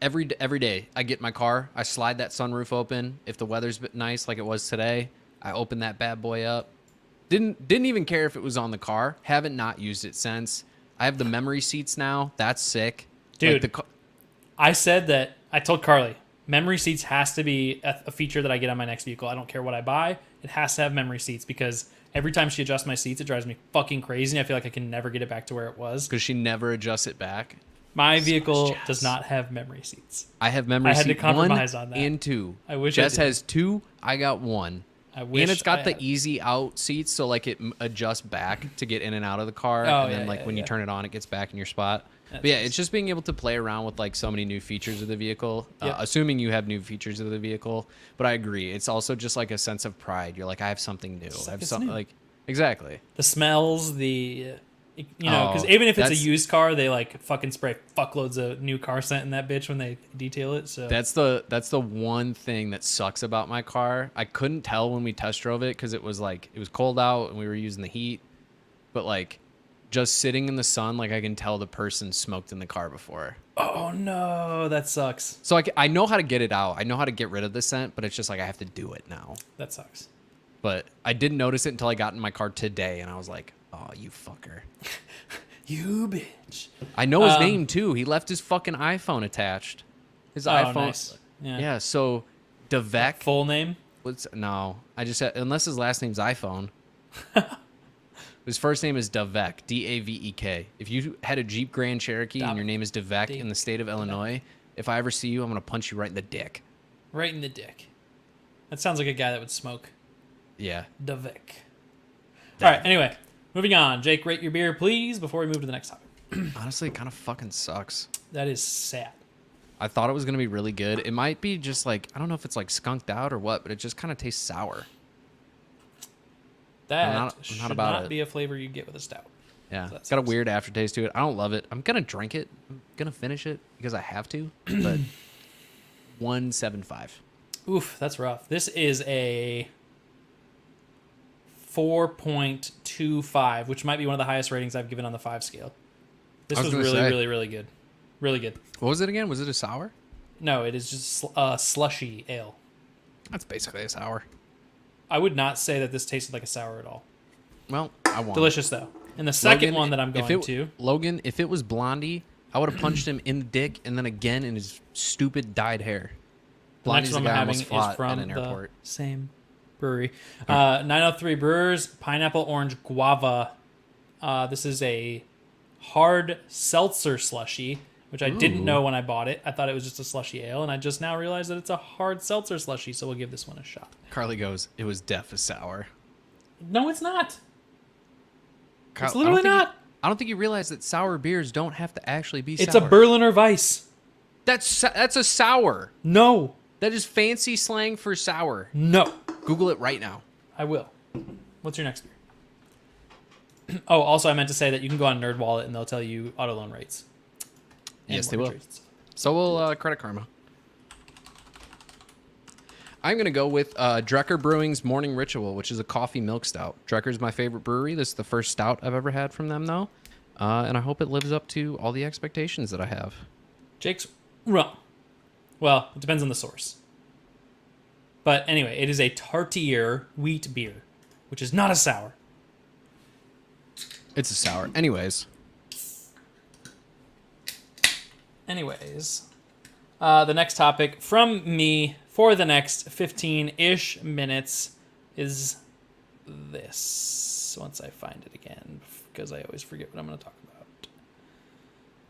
S1: every day I get in my car, I slide that sunroof open. If the weather's nice like it was today, I open that bad boy up. Didn't even care if it was on the car. Haven't not used it since. I have the memory seats now. That's sick.
S2: Dude,
S1: Like
S2: I said that I told Carly, memory seats has to be a feature that I get on my next vehicle. I don't care what I buy. It has to have memory seats because every time she adjusts my seats, it drives me fucking crazy. And I feel like I can never get it back to where it was.
S1: because she never adjusts it back.
S2: My vehicle does not have memory seats.
S1: I have memory
S2: I had to
S1: seat
S2: compromise
S1: 1
S2: on that.
S1: and 2.
S2: I wish I
S1: Jess
S2: did.
S1: has 2. I got 1.
S2: I wish
S1: And it's got
S2: I
S1: the
S2: had.
S1: easy out seats, so like it adjusts back to get in and out of the car.
S2: Oh,
S1: And then
S2: yeah,
S1: like
S2: yeah,
S1: when you
S2: yeah.
S1: turn it on, it gets back in your spot.
S2: That's
S1: But yeah,
S2: nice.
S1: it's just being able to play around with like so many new features of the vehicle,
S2: Yep.
S1: assuming you have new features of the vehicle. But I agree, it's also just like a sense of pride. You're like, I have something new. I have
S2: it's
S1: something
S2: new.
S1: like exactly.
S2: The smells, because
S1: Oh,
S2: even if it's a
S1: that's-
S2: used car, they like fucking spray fuckloads of new car scent in that bitch when they detail it. So
S1: That's the one thing that sucks about my car. I couldn't tell when we test drove it because it was cold out and we were using the heat. But like just sitting in the sun, like I can tell the person smoked in the car before.
S2: oh no, that sucks.
S1: So I know how to get it out. I know how to get rid of the scent, but it's just like I have to do it now.
S2: That sucks.
S1: But I didn't notice it until I got in my car today, and I was like, "Oh, you fucker!"
S2: You bitch.
S1: I know his name too. He left his fucking iPhone attached. His iPhone.
S2: Nice.
S1: Yeah. So, Devek.
S2: Full name?
S1: No, I just said unless his last name's iPhone. His first name is Devek, Davek. If you had a Jeep Grand Cherokee and your name is Devek in the state of Illinois, if I ever see you, I'm gonna punch you right in the dick.
S2: Right in the dick. That sounds like a guy that would smoke.
S1: Yeah.
S2: Devek. All right. Anyway, moving on. Jake, rate your beer, please, before we move to the next topic.
S1: Honestly, it kind of fucking sucks.
S2: That is sad.
S1: I thought it was gonna be really good. It might be just like I don't know if it's like skunked out or what, but it just kind of tastes sour.
S2: That
S1: I'm not
S2: should
S1: about
S2: not
S1: it.
S2: be a flavor you get with a stout.
S1: Yeah,
S2: That
S1: it's got a
S2: sucks.
S1: weird aftertaste to it. I don't love it. I'm gonna drink it. I'm gonna finish it because I have to. But 1.75.
S2: Oof, that's rough. This is a 4.25, which might be one of the highest ratings I've given on the 5 scale. This
S1: I was
S2: was
S1: gonna
S2: really,
S1: say.
S2: really, really good. Really good.
S1: What was it again? Was it a sour?
S2: No, it is just slushy ale.
S1: That's basically a sour.
S2: I would not say that this tasted like a sour at all.
S1: Well, I won.
S2: Delicious, though. And the second
S1: Logan,
S2: one that I'm going to...
S1: Logan, if it was Blondie, I would have punched him in the dick and then again in his stupid dyed hair.
S2: The next
S1: Blondie's
S2: one
S1: the
S2: I'm
S1: guy I
S2: having
S1: almost
S2: is
S1: fought
S2: from
S1: at an
S2: the
S1: airport.
S2: same brewery. 903 Brewers, Pineapple Orange Guava. This is a hard seltzer slushy, which I didn't know when I bought it. I thought it was just a slushy ale, and I just now realized that it's a hard seltzer slushy, so we'll give this one a shot.
S1: Carly goes, it was def a sour.
S2: No, it's not.
S1: Kyle,
S2: It's literally not.
S1: I don't think you realize that sour beers don't have to actually be
S2: It's
S1: sour.
S2: a Berliner Weiss.
S1: That's a sour.
S2: No.
S1: That is fancy slang for sour.
S2: No.
S1: Google it right now.
S2: I will. What's your next beer? Oh, also, I meant to say that you can go on NerdWallet and they'll tell you auto loan rates. And
S1: Yes, they will.
S2: mortgage rates.
S1: So will Credit Karma. I'm going to go with Drecker Brewing's Morning Ritual, which is a coffee milk stout. Drecker's my favorite brewery. This is the first stout I've ever had from them, though. And I hope it lives up to all the expectations that I have.
S2: Jake's wrong. Well, it depends on the source. But anyway, it is a tartier wheat beer, which is not a sour.
S1: It's a sour. Anyways.
S2: The next topic from me for the next 15-ish minutes is this. Once I find it again, because I always forget what I'm going to talk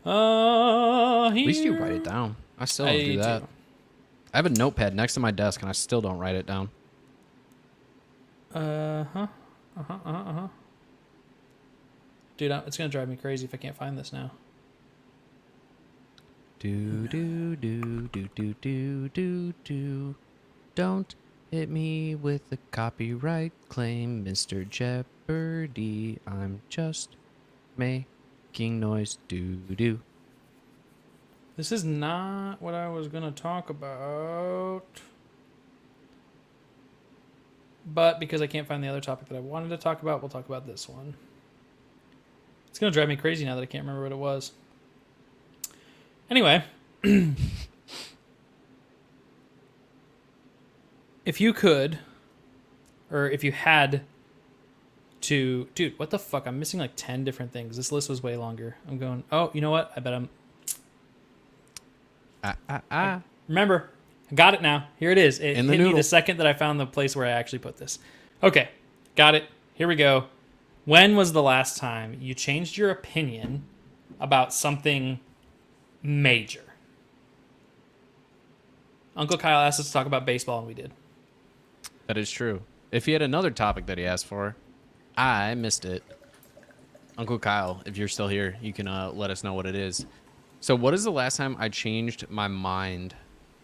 S2: about.
S1: At least you write it down. I still don't do that.
S2: do.
S1: I have a notepad next to my desk, and I still don't write it down.
S2: Dude, it's going to drive me crazy if I can't find this now.
S1: Do do do do do do do do. Don't hit me with a copyright claim, Mr. Jeopardy. I'm just making noise. Do do.
S2: This is not what I was going to talk about. But because I can't find the other topic that I wanted to talk about, we'll talk about this one. It's going to drive me crazy now that I can't remember what it was. Anyway, if you could, or if you had to, dude, what the fuck? I'm missing like 10 different things. This list was way longer. I'm going, oh, you know what? I bet remember, I got it now. Here it is. It hit me the second that I found the place where I actually put this. Okay, got it. Here we go. When was the last time you changed your opinion about something major? Uncle Kyle asked us to talk about baseball, and we did.
S1: That is true. If he had another topic that he asked for, I missed it. Uncle Kyle, if you're still here, you can let us know what it is. So what is the last time I changed my mind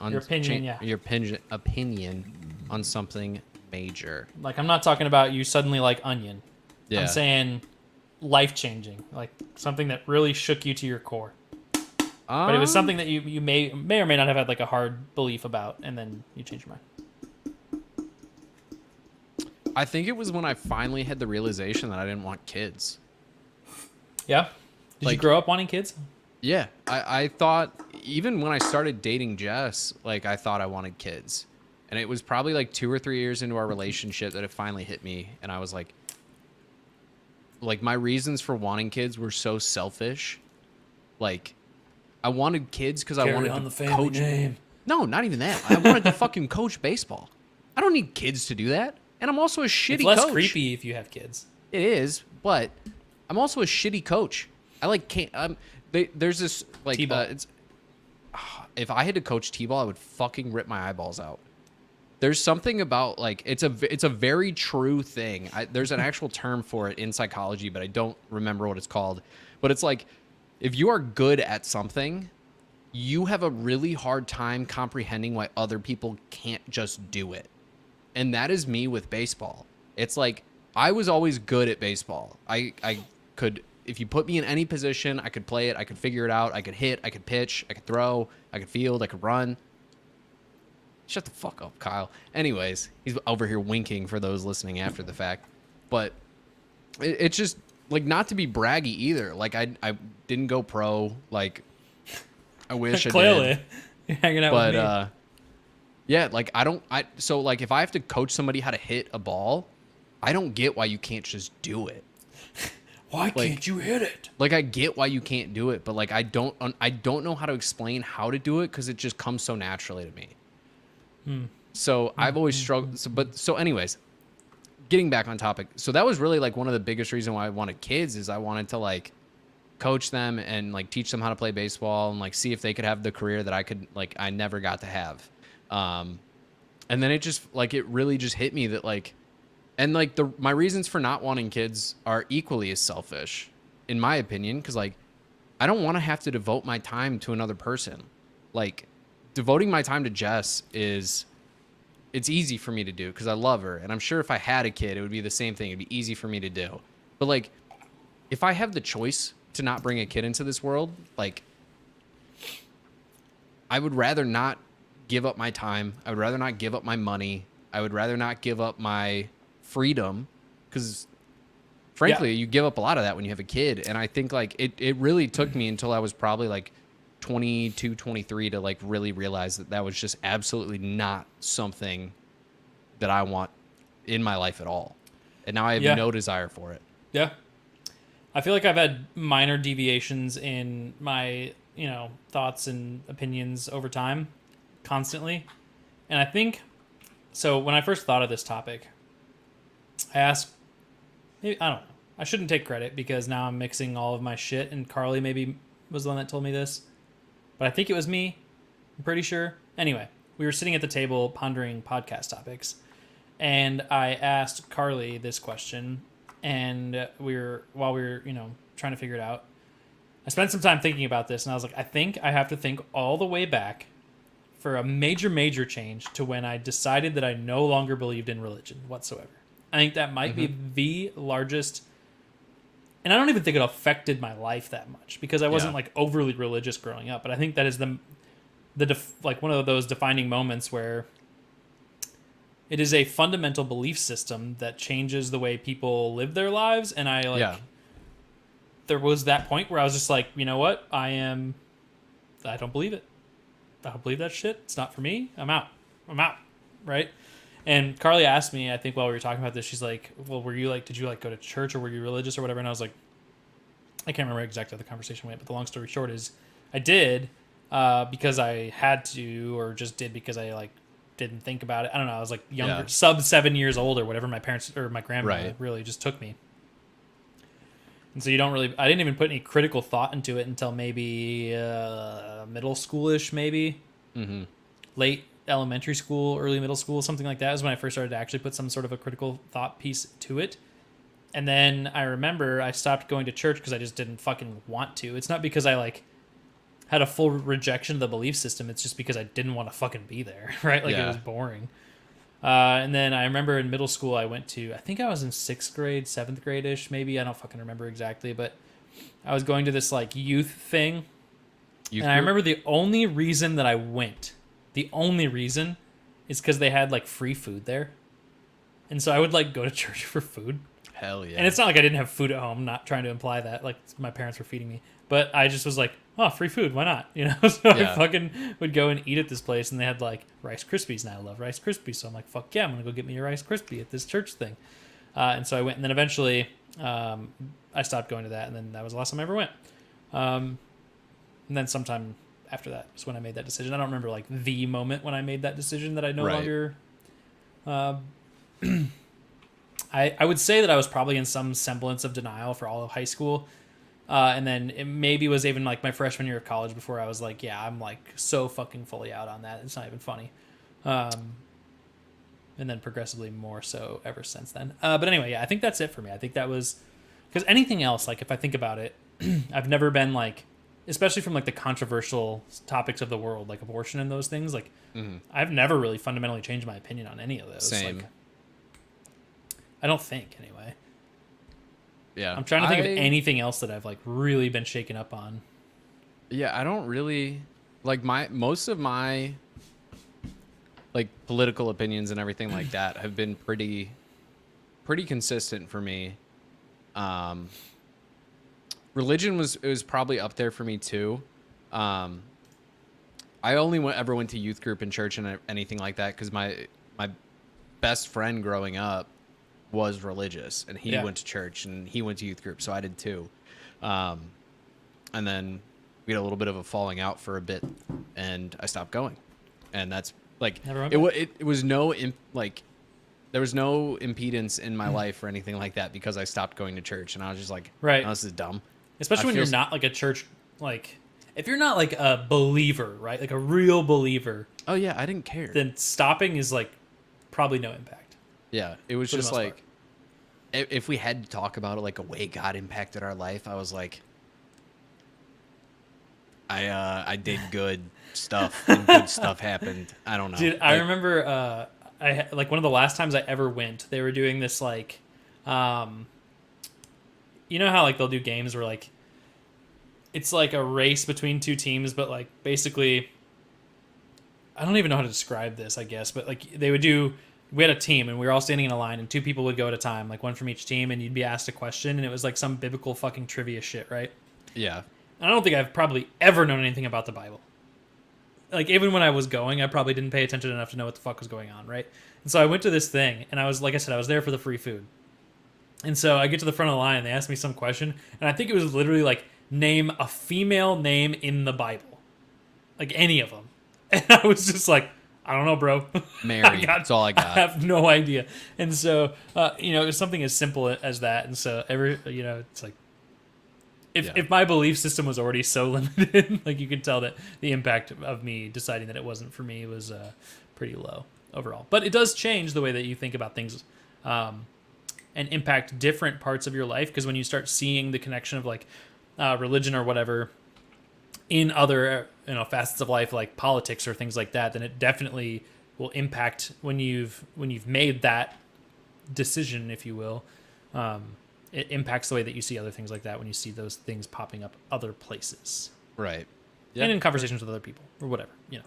S1: on
S2: your opinion,
S1: your opinion on something major?
S2: Like, I'm not talking about you suddenly like onion.
S1: Yeah.
S2: I'm saying life-changing, like something that really shook you to your core. But it was something that you may or may not have had like a hard belief about, and then you changed your mind.
S1: I think it was when I finally had the realization that I didn't want kids.
S2: Yeah? Did you grow up wanting kids?
S1: Yeah. I thought, even when I started dating Jess, like, I thought I wanted kids. And it was probably like 2 or 3 years into our relationship that it finally hit me. And I was like, my reasons for wanting kids were so selfish. Like, I wanted kids because I wanted to coach. Name. No, not even that. I wanted to fucking coach baseball. I don't need kids to do that. And I'm also a shitty coach.
S2: It's less creepy if you have kids.
S1: It is, but I'm also a shitty coach. I like can't. There's this like
S2: T-ball.
S1: If I had to coach T-ball, I would fucking rip my eyeballs out. There's something about like it's a very true thing. There's an actual term for it in psychology, but I don't remember what it's called. But it's like, if you are good at something, you have a really hard time comprehending why other people can't just do it. And that is me with baseball. It's like, I was always good at baseball. I could, if you put me in any position, I could play it. I could figure it out. I could hit. I could pitch. I could throw. I could field. I could run. Shut the fuck up, Kyle. Anyways, he's over here winking for those listening after the fact. But it's just, like, not to be braggy either. Like, I didn't go pro. Like, I wish I did.
S2: Clearly. You're hanging out with me.
S1: Yeah, like, so, like, if I have to coach somebody how to hit a ball, I don't get why you can't just do it.
S2: Why can't you hit it?
S1: Like, I get why you can't do it, but, like, I don't know how to explain how to do it because it just comes so naturally to me. So I've always struggled. So anyways, getting back on topic. So that was really like one of the biggest reasons why I wanted kids is I wanted to like coach them and like teach them how to play baseball and like see if they could have the career that I never got to have. And then it just like, it really just hit me that like, and like my reasons for not wanting kids are equally as selfish in my opinion. Cause like, I don't want to have to devote my time to another person. Like, devoting my time to Jess it's easy for me to do because I love her. And I'm sure if I had a kid, it would be the same thing. It'd be easy for me to do. But like, if I have the choice to not bring a kid into this world, like, I would rather not give up my time. I would rather not give up my money. I would rather not give up my freedom because frankly, you give up a lot of that when you have a kid. And I think like it really took me until I was probably like 22, 23 to like really realize that was just absolutely not something that I want in my life at all. And now I have no desire for it.
S2: Yeah. I feel like I've had minor deviations in my, thoughts and opinions over time constantly. And I think, so when I first thought of this topic, I asked, maybe, I don't know. I shouldn't take credit because now I'm mixing all of my shit and Carly maybe was the one that told me this. But I think it was me. I'm pretty sure. Anyway, we were sitting at the table pondering podcast topics. And I asked Carly this question. And while we were, trying to figure it out, I spent some time thinking about this. And I was like, I think I have to think all the way back for a major, major change to when I decided that I no longer believed in religion whatsoever. I think that might be the largest. And I don't even think it affected my life that much because I wasn't like overly religious growing up. But I think that is like one of those defining moments where it is a fundamental belief system that changes the way people live their lives. And there was that point where I was just like, you know what? I don't believe it. I don't believe that shit. It's not for me. I'm out. Right. And Carly asked me, I think while we were talking about this, she's like, well, were you like, did you like go to church or were you religious or whatever? And I was like, I can't remember exactly how the conversation went, but the long story short is I did because I had to, or just did because I like didn't think about it. I don't know. I was like younger, sub 7 years old or whatever. My parents or my grandma really just took me. And so you don't really, I didn't even put any critical thought into it until maybe middle schoolish, maybe late elementary school, early middle school, something like that is when I first started to actually put some sort of a critical thought piece to it. And then I remember I stopped going to church because I just didn't fucking want to. It's not because I like had a full rejection of the belief system. It's just because I didn't want to fucking be there, right? Like it was boring. And then I remember in middle school I went to, I think I was in 6th grade, 7th grade-ish, maybe. I don't fucking remember exactly, but I was going to this like youth thing. I remember the only reason that I went, the only reason is because they had like free food there. And so I would like go to church for food.
S1: Hell yeah.
S2: And it's not like I didn't have food at home, not trying to imply that, like my parents were feeding me. But I just was like, oh, free food, why not? You know, so I fucking would go and eat at this place, and they had like Rice Krispies, and I love Rice Krispies, so I'm like, fuck yeah, I'm gonna go get me a Rice Krispie at this church thing. And so I went, and then eventually I stopped going to that, and then that was the last time I ever went. And then sometime after that was when I made that decision. I don't remember like the moment when I made that decision that I no longer. I would say that I was probably in some semblance of denial for all of high school. And then it maybe was even like my freshman year of college before I was like, yeah, I'm like so fucking fully out on that. It's not even funny. And then progressively more so ever since then. But anyway, yeah, I think that's it for me. I think that was because anything else, like if I think about it, I've never been like, especially from like the controversial topics of the world, like abortion and those things, like I've never really fundamentally changed my opinion on any of those.
S1: Same.
S2: Like, I don't think anyway.
S1: Yeah.
S2: I'm trying to think of anything else that I've like really been shaken up on.
S1: Yeah, I don't really like most of my like political opinions and everything like that have been pretty consistent for me. Religion was probably up there for me too. I only ever went to youth group in church and anything like that because my best friend growing up was religious, and he went to church and he went to youth group, so I did too. And then we had a little bit of a falling out for a bit, and I stopped going. And that's like it was no like there was no impedance in my life or anything like that because I stopped going to church, and I was just like, oh, this is dumb.
S2: Especially when you're not like a church, like if you're not like a believer, right? Like a real believer.
S1: Oh yeah, I didn't care.
S2: Then stopping is like probably no impact.
S1: Yeah, it was just like, if we had to talk about it, like a way God impacted our life, I was like, I did good stuff and good stuff happened. I don't know.
S2: Dude, I remember like one of the last times I ever went, they were doing this like, you know how like they'll do games where like, it's like a race between two teams, but like basically, I don't even know how to describe this, I guess, but like they would do. We had a team and we were all standing in a line and two people would go at a time, like one from each team, and you'd be asked a question and it was like some biblical fucking trivia shit, right?
S1: Yeah.
S2: And I don't think I've probably ever known anything about the Bible. Like even when I was going, I probably didn't pay attention enough to know what the fuck was going on, right? And so I went to this thing and I was, like I said, I was there for the free food. And so I get to the front of the line and they asked me some question, and I think it was literally like, name a female name in the Bible. Like any of them. And I was just like, I don't know, bro.
S1: Mary. That's all I got.
S2: I have no idea. And so, you know, it was something as simple as that. And so, it's like, if my belief system was already so limited, like you could tell that the impact of me deciding that it wasn't for me was pretty low overall. But it does change the way that you think about things and impact different parts of your life. Because when you start seeing the connection of like religion or whatever in other facets of life, like politics or things like that, then it definitely will impact when you've made that decision, if you will. It impacts the way that you see other things like that when you see those things popping up other places,
S1: right?
S2: Yeah. And in conversations with other people or whatever, you know.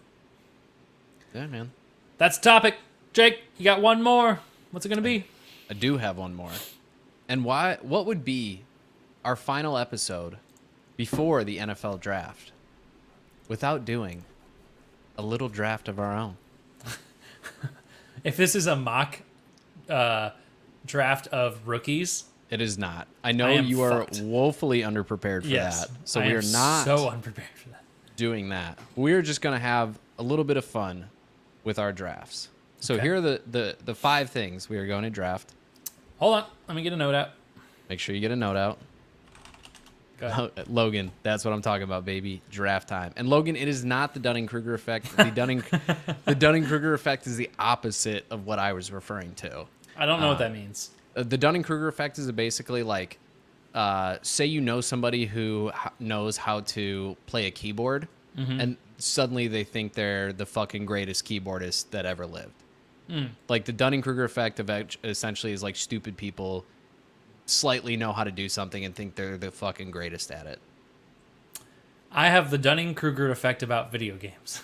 S1: Yeah, man.
S2: That's the topic. Jake, you got one more. What's it gonna be?
S1: I do have one more. And what would be our final episode before the NFL draft without doing a little draft of our own?
S2: If this is a mock draft of rookies,
S1: It is not. I know
S2: I am
S1: you are
S2: fucked.
S1: woefully underprepared for
S2: yes,
S1: that. So
S2: I
S1: we
S2: am
S1: are not
S2: so unprepared for that.
S1: doing that. We're just going to have a little bit of fun with our drafts. So
S2: Okay.
S1: here are the 5 things we are going to draft.
S2: Hold on, let me get a note out.
S1: Make sure you get a note out.
S2: Go ahead.
S1: Logan, that's what I'm talking about, baby. Draft time. And Logan, it is not the Dunning-Kruger effect. The Dunning-Kruger effect is the opposite of what I was referring to.
S2: I don't know what that means.
S1: The Dunning-Kruger effect is basically like, say you know somebody who knows how to play a keyboard, and suddenly they think they're the fucking greatest keyboardist that ever lived. Like the Dunning-Kruger effect essentially is like stupid people slightly know how to do something and think they're the fucking greatest at it.
S2: I have the Dunning-Kruger effect about video games.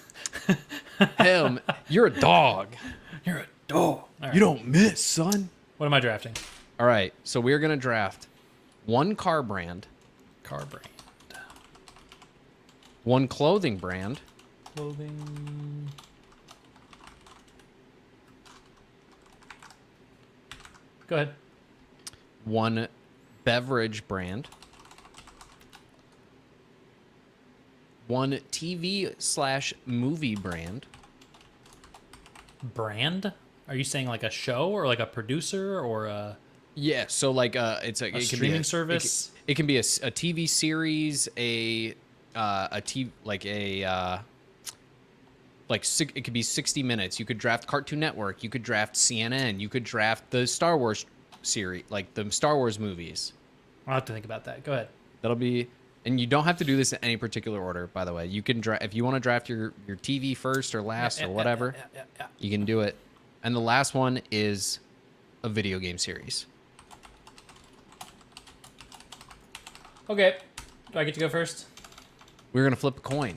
S1: Him, you're a dog.
S2: You're a dog. All right.
S1: You don't miss, son.
S2: What am I drafting?
S1: All right, so we're gonna draft one car brand,
S2: Car brand.
S1: one clothing brand,
S2: Clothing. Go ahead.
S1: one beverage brand, one TV/movie brand.
S2: Brand? Are you saying like a show or like a producer or a
S1: Yeah, so like it's it can
S2: streaming
S1: be
S2: service?
S1: It can be a TV series, it could be 60 minutes. You could draft Cartoon Network. You could draft CNN. You could draft the Star Wars series, like the Star Wars movies.
S2: I'll have to think about that. Go ahead.
S1: That'll be, and you don't have to do this in any particular order, by the way. You can draft if you want to draft your TV first or last or whatever.
S2: Yeah.
S1: You can do it. And the last one is a video game series.
S2: Okay. Do I get to go first?
S1: We're gonna flip a coin.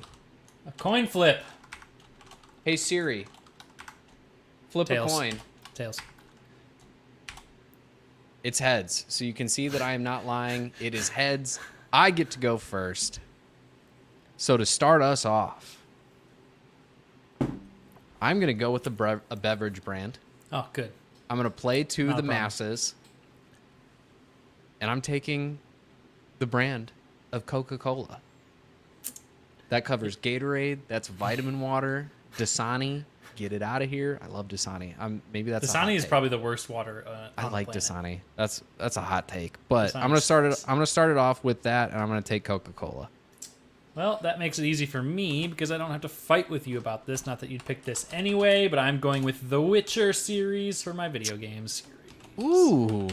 S2: A coin flip.
S1: Hey Siri, flip
S2: Tails.
S1: a coin.
S2: Tails.
S1: It's heads. So you can see that I am not lying. It is heads. I get to go first. So to start us off, I'm going to go with a beverage brand.
S2: Oh, good.
S1: I'm going to play to
S2: Not a
S1: the
S2: problem.
S1: masses. And I'm taking the brand of Coca-Cola. That covers Gatorade. That's vitamin water. Dasani. Get it out of here. I love Dasani. Maybe that's a hot
S2: Dasani is
S1: take.
S2: probably the worst water.
S1: I
S2: on the
S1: like
S2: planet.
S1: Dasani. That's a hot take. But
S2: Dasani
S1: I'm gonna start it.
S2: sucks.
S1: I'm gonna start it off with that, and I'm gonna take Coca-Cola.
S2: Well, that makes it easy for me because I don't have to fight with you about this. Not that you'd pick this anyway, but I'm going with the Witcher series for my video game series.
S1: Ooh,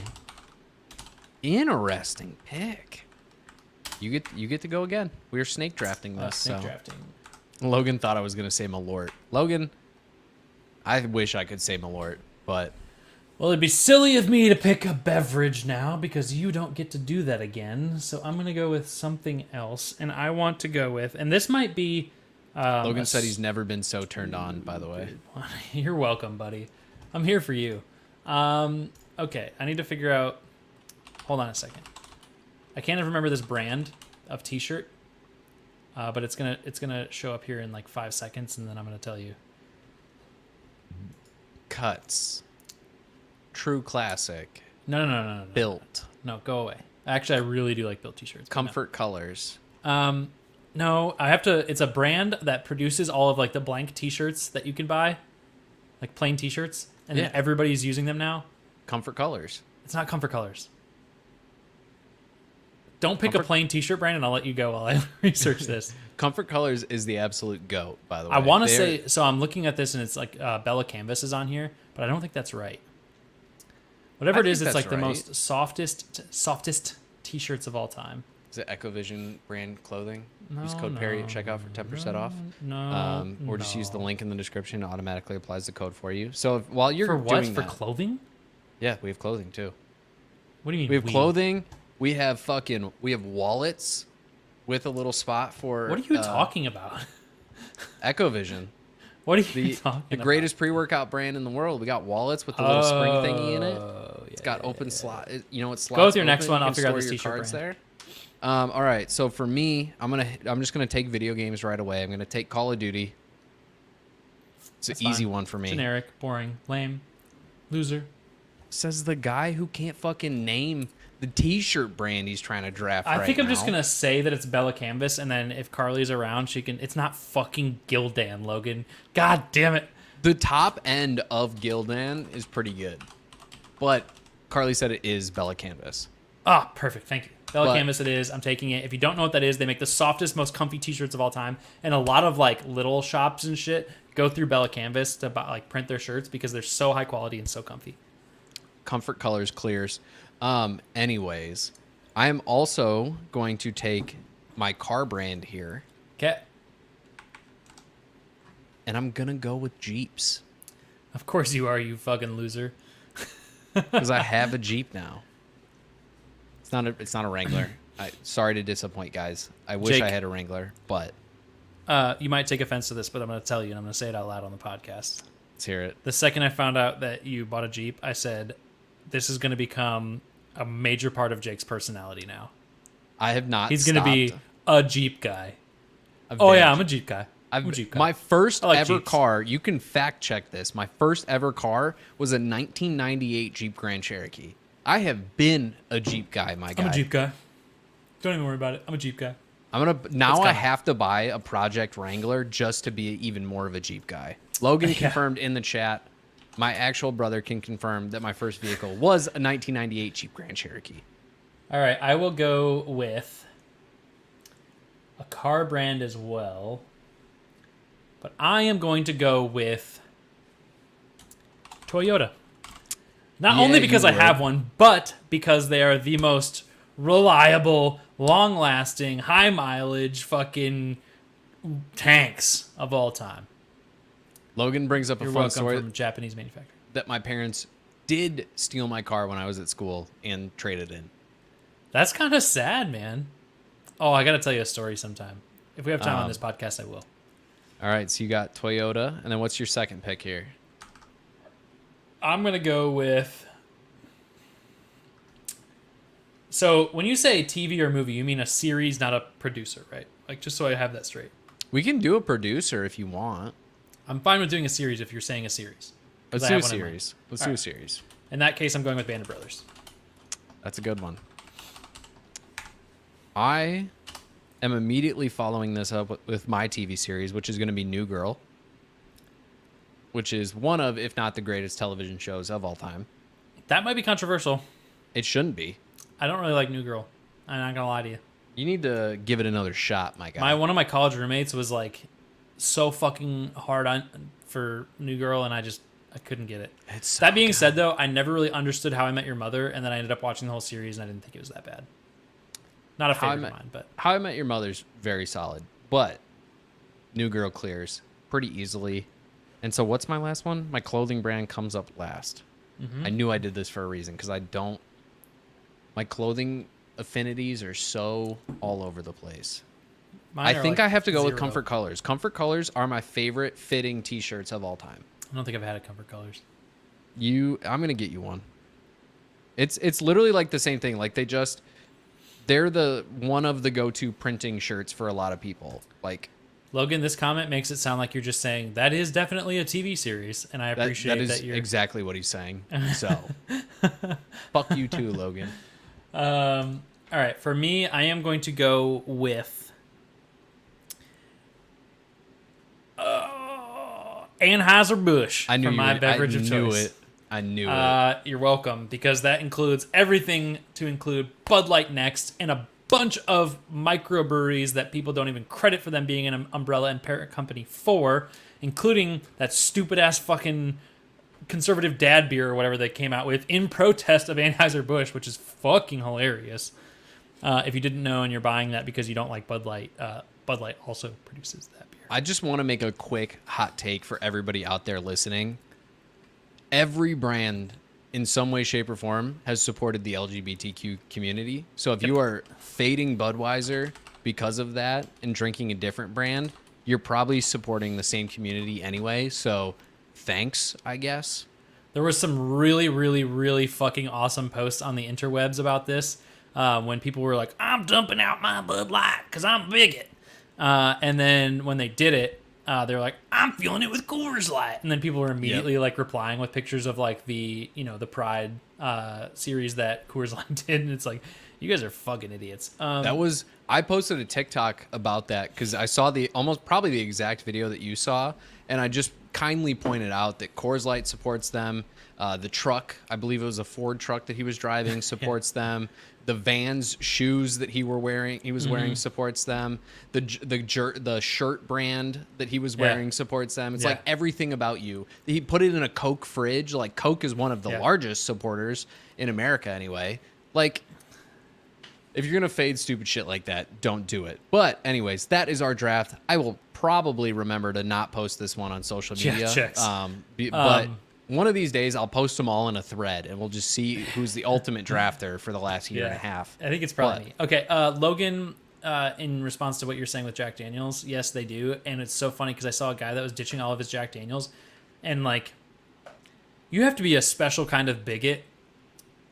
S1: interesting pick. You get to go again. We're snake drafting this.
S2: Snake
S1: so
S2: drafting.
S1: Logan thought I was gonna say Malort. Logan, I wish I could say Malort, but
S2: Well, it'd be silly of me to pick a beverage now because you don't get to do that again. So I'm going to go with something else. And I want to go with, and this might be...
S1: Logan said he's never been so turned on, by the way.
S2: You're welcome, buddy. I'm here for you. Okay, I need to figure out... Hold on a second. I can't remember this brand of t-shirt. But it's gonna show up here in like 5 seconds, and then I'm going to tell you.
S1: Cuts. True classic.
S2: No.
S1: Built.
S2: No, go away. Actually, I really do like Built t-shirts. but no.
S1: Comfort colors.
S2: No, I have to. It's a brand that produces all of like the blank T-shirts that you can buy, like plain T-shirts, and
S1: Yeah.
S2: everybody's using them now.
S1: Comfort colors.
S2: It's not Comfort Colors. Don't pick a
S1: Comfort-
S2: plain T-shirt brand, and I'll let you go while I research this.
S1: Comfort colors is the absolute goat, by the way.
S2: I want to
S1: They're-
S2: say so. I'm looking at this, and it's like Bella Canvas is on here, but I don't think that's right. Whatever
S1: I
S2: it
S1: think
S2: is, it's
S1: that's
S2: like the
S1: right.
S2: most softest T-shirts of all time.
S1: Is it Ecovision brand clothing?
S2: No,
S1: Use code Perry at checkout for 10% off.
S2: No,
S1: Or just use the
S2: no.
S1: link in the description. It automatically applies the code for you. So while you're
S2: For what?
S1: doing
S2: For
S1: that,
S2: clothing?
S1: yeah, we have clothing too.
S2: What do you mean?
S1: We have clothing. We have wallets with a little spot for.
S2: What are you talking about?
S1: Ecovision,
S2: What are you
S1: the
S2: talking
S1: the
S2: about?
S1: greatest pre-workout brand in the world. We got wallets with a little spring thingy in it.
S2: Oh,
S1: It's
S2: yeah,
S1: got
S2: yeah,
S1: open
S2: yeah.
S1: slot. You know what slots?
S2: Go with your
S1: open,
S2: next one.
S1: you
S2: I'll
S1: can
S2: figure out
S1: store
S2: this
S1: your
S2: t-shirt
S1: cards
S2: brand.
S1: there. All right. So for me, I'm just gonna take video games right away. I'm gonna take Call of Duty. It's an
S2: That's
S1: easy
S2: fine.
S1: one for me.
S2: Generic, boring, lame, loser.
S1: Says the guy who can't fucking name the T-shirt brand he's trying to draft.
S2: I think I'm
S1: now.
S2: just gonna say that it's Bella Canvas, and then if Carly's around, she can. It's not fucking Gildan, Logan. God damn it.
S1: The top end of Gildan is pretty good, but Carly said it is Bella Canvas.
S2: Ah, perfect. Thank you. Bella
S1: But-
S2: Canvas it is. I'm taking it. If you don't know what that is, they make the softest, most comfy t-shirts of all time. And a lot of like little shops and shit go through Bella Canvas to buy, like print their shirts because they're so high quality and so comfy.
S1: Comfort Colors clears. Anyways, I am also going to take my car brand here,
S2: Okay.
S1: and I'm gonna go with Jeeps
S2: Of course you are, you fucking loser.
S1: because I have a Jeep now. It's not a Wrangler. Sorry to disappoint, guys. I wish
S2: Jake.
S1: I had a Wrangler, but
S2: You might take offense to this, but I'm going to tell you, and I'm going to say it out loud on the podcast.
S1: let's hear it.
S2: The second I found out that you bought a Jeep, I said, this is going to become a major part of Jake's personality now.
S1: I have not.
S2: He's going to be
S1: stopped
S2: a Jeep guy.
S1: a
S2: Oh, yeah,
S1: bit.
S2: I'm a Jeep guy. I'm a Jeep guy.
S1: My first
S2: I like
S1: ever
S2: Jeeps.
S1: car, you can fact check this. My first ever car was a 1998 Jeep Grand Cherokee. I have been a Jeep guy, my guy.
S2: I'm a Jeep guy. Don't even worry about it. I'm a Jeep guy.
S1: Now I
S2: coming.
S1: have to buy a Project Wrangler just to be even more of a Jeep guy. Logan confirmed in the chat. My actual brother can confirm that my first vehicle was a 1998 Jeep Grand Cherokee.
S2: All right, I will go with a car brand as well. But I am going to go with Toyota. Not
S1: Yeah,
S2: only because
S1: you
S2: I
S1: would.
S2: have one, but because they are the most reliable, long-lasting, high-mileage fucking tanks of all time.
S1: Logan brings up a
S2: You're
S1: fun
S2: welcome
S1: story
S2: from a Japanese manufacturer.
S1: that my parents did steal my car when I was at school and traded in.
S2: That's kind of sad, man. Oh, I got to tell you a story sometime. If we have time on this podcast, I will.
S1: All right, so you got Toyota, and then what's your second pick here?
S2: I'm going to go with... So, when you say TV or movie, you mean a series, not a producer, right? Like, just so I have that straight.
S1: We can do a producer if you want.
S2: I'm fine with doing a series if you're saying a series. 'Cause
S1: Let's
S2: I
S1: do a
S2: have one in mind.
S1: series. Let's
S2: All
S1: do a
S2: right.
S1: series.
S2: In that case, I'm going with Band of Brothers.
S1: That's a good one. I am immediately following this up with my TV series, which is going to be New Girl, which is one of, if not the greatest television shows of all time.
S2: That might be controversial.
S1: It shouldn't be.
S2: I don't really like New Girl. I'm not going to lie to you.
S1: You need to give it another shot, my guy.
S2: One of my college roommates was like so fucking hard on for New Girl, and I couldn't get it.
S1: It's so
S2: That being
S1: good.
S2: said, though, I never really understood How I Met Your Mother, and then I ended up watching the whole series, and I didn't think it was that bad. Not a
S1: How I
S2: favorite
S1: Met-
S2: of mine, but
S1: How I Met Your Mother's very solid, but New Girl clears pretty easily. And so what's my last one? My clothing brand comes up last.
S2: Mm-hmm.
S1: I knew I did this for a reason because my clothing affinities are so all over the place.
S2: mine
S1: I
S2: are,
S1: think
S2: like,
S1: I have to go with
S2: 0.
S1: Comfort Colors. Comfort Colors are my favorite fitting t-shirts of all time.
S2: I don't think I've had a Comfort Colors.
S1: I'm going to get you one. It's literally like the same thing. Like they're the one of the go-to printing shirts for a lot of people. Like
S2: Logan, this comment makes it sound like you're just saying that is definitely a TV series, and I
S1: that
S2: appreciate
S1: is
S2: that you're.
S1: exactly what he's saying. So fuck you too, Logan.
S2: All right, for me, I am going to go with Anheuser-Busch
S1: I knew
S2: for
S1: you
S2: my
S1: were-
S2: beverage
S1: I
S2: of
S1: knew
S2: choice.
S1: it. I knew it.
S2: You're welcome, because that includes everything to include Bud Light Next and a bunch of microbreweries that people don't even credit for them being an umbrella and parent company for, including that stupid-ass fucking conservative dad beer or whatever they came out with in protest of Anheuser-Busch, which is fucking hilarious. If you didn't know and you're buying that because you don't like Bud Light also produces that beer.
S1: I just want to make a quick hot take for everybody out there listening. Every brand in some way, shape, or form has supported the LGBTQ community. So if you are fading Budweiser because of that and drinking a different brand, you're probably supporting the same community anyway. So thanks, I guess.
S2: There was some really, really, really fucking awesome posts on the interwebs about this when people were like, I'm dumping out my Bud Light because I'm a bigot. And then when they did it, they're like, I'm feeling it with Coors Light. And then people were immediately like replying with pictures of like the, the Pride series that Coors Light did. And it's like, you guys are fucking idiots.
S1: I posted a TikTok about that because I saw probably the exact video that you saw. And I just kindly pointed out that Coors Light supports them. The truck, I believe it was a Ford truck that he was driving, supports them. The Vans shoes that he was wearing supports them. The shirt brand that he was wearing supports them. It's like everything about you. He put it in a Coke fridge. Like Coke is one of the largest supporters in America anyway. Like, if you're gonna fade stupid shit like that, don't do it. But anyways, that is our draft. I will probably remember to not post this one on social media.
S2: Checks.
S1: But one of these days, I'll post them all in a thread, and we'll just see who's the ultimate drafter for the last year and a half.
S2: I think it's probably me. Okay, Logan, in response to what you're saying with Jack Daniels, yes, they do. And it's so funny because I saw a guy that was ditching all of his Jack Daniels. And, like, you have to be a special kind of bigot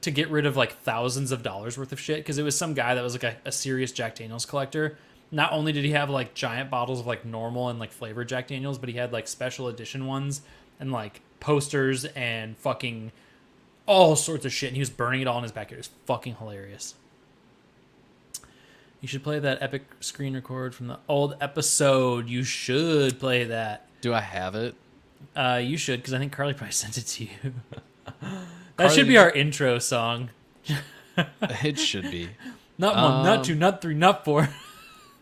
S2: to get rid of, like, thousands of dollars worth of shit. Because it was some guy that was, like, a serious Jack Daniels collector. Not only did he have, like, giant bottles of, like, normal and, like, flavored Jack Daniels, but he had, like, special edition ones and, like, posters and fucking all sorts of shit. And he was burning it all in his backyard. It was fucking hilarious. You should play that epic screen record from the old episode. You should play that.
S1: Do I have it?
S2: You should, because I think Carly probably sent it to you. That should be our intro song.
S1: It should be.
S2: Not one, not two, not three, not four.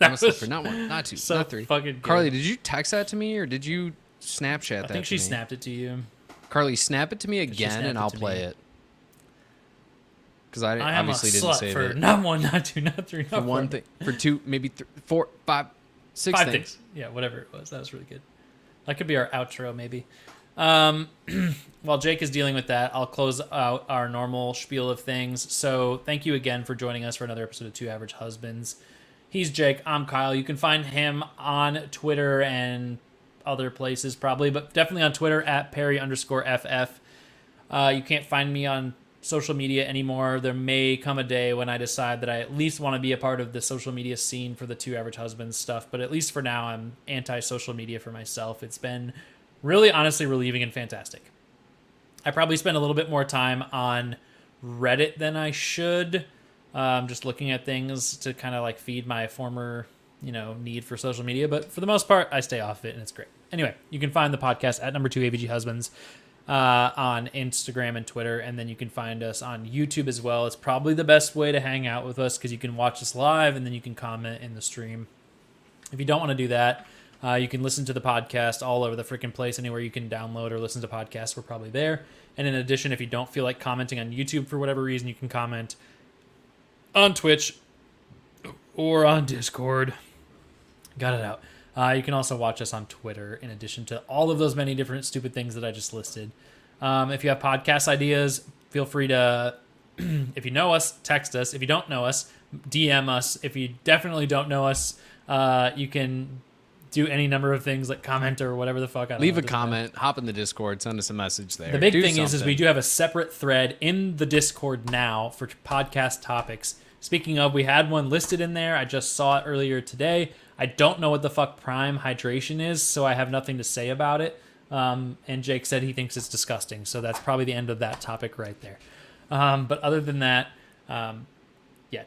S1: Not one, not two,
S2: so
S1: not three.
S2: Fucking good.
S1: Carly, did you text that to me or did you Snapchat that?
S2: I think she snapped it to you.
S1: Carly, snap it to me again and I'll play it. Because I obviously didn't save it.
S2: Not one, not two, not three, not
S1: for one thing, for two, maybe 4, 5, 6
S2: five
S1: things.
S2: Yeah, whatever it was. That was really good. That could be our outro, maybe. While Jake is dealing with that, I'll close out our normal spiel of things. So thank you again for joining us for another episode of Two Average Husbands. He's Jake. I'm Kyle. You can find him on Twitter and other places probably, but definitely on Twitter at Perry_FF. You can't find me on social media anymore. There may come a day when I decide that I at least want to be a part of the social media scene for the Two Average Husbands stuff, but at least for now, I'm anti-social media for myself. It's been really honestly relieving and fantastic. I probably spend a little bit more time on Reddit than I should, just looking at things to kind of like feed my former need for social media, but for the most part I stay off it and it's great. Anyway, you can find the podcast at number 2 AVG Husbands on Instagram and Twitter, and then you can find us on YouTube as well. It's probably the best way to hang out with us because you can watch us live and then you can comment in the stream. If you don't want to do that, you can listen to the podcast all over the freaking place. Anywhere you can download or listen to podcasts, we're probably there. And in addition, if you don't feel like commenting on YouTube for whatever reason, you can comment on Twitch or on Discord. Got it out. You can also watch us on Twitter in addition to all of those many different stupid things that I just listed. If you have podcast ideas, feel free to, if you know us, text us. If you don't know us, DM us. If you definitely don't know us, you can do any number of things like comment or whatever the fuck.
S1: Leave a comment, hop in the Discord, send us a message there.
S2: The big thing is we do have a separate thread in the Discord now for podcast topics. Speaking of, we had one listed in there. I just saw it earlier today. I don't know what the fuck prime hydration is, so I have nothing to say about it. And Jake said he thinks it's disgusting, so that's probably the end of that topic right there. But other than that,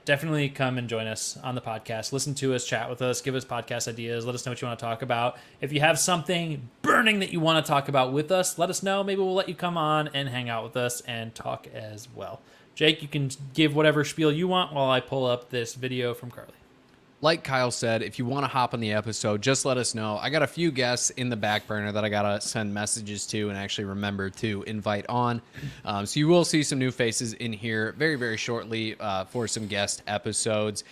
S2: definitely come and join us on the podcast. Listen to us, chat with us, give us podcast ideas. Let us know what you want to talk about. If you have something burning that you want to talk about with us, let us know. Maybe we'll let you come on and hang out with us and talk as well. Jake, you can give whatever spiel you want while I pull up this video from Carly.
S1: Like Kyle said, if you want to hop on the episode, just let us know. I got a few guests in the back burner that I got to send messages to and actually remember to invite on. So you will see some new faces in here very, very shortly for some guest episodes.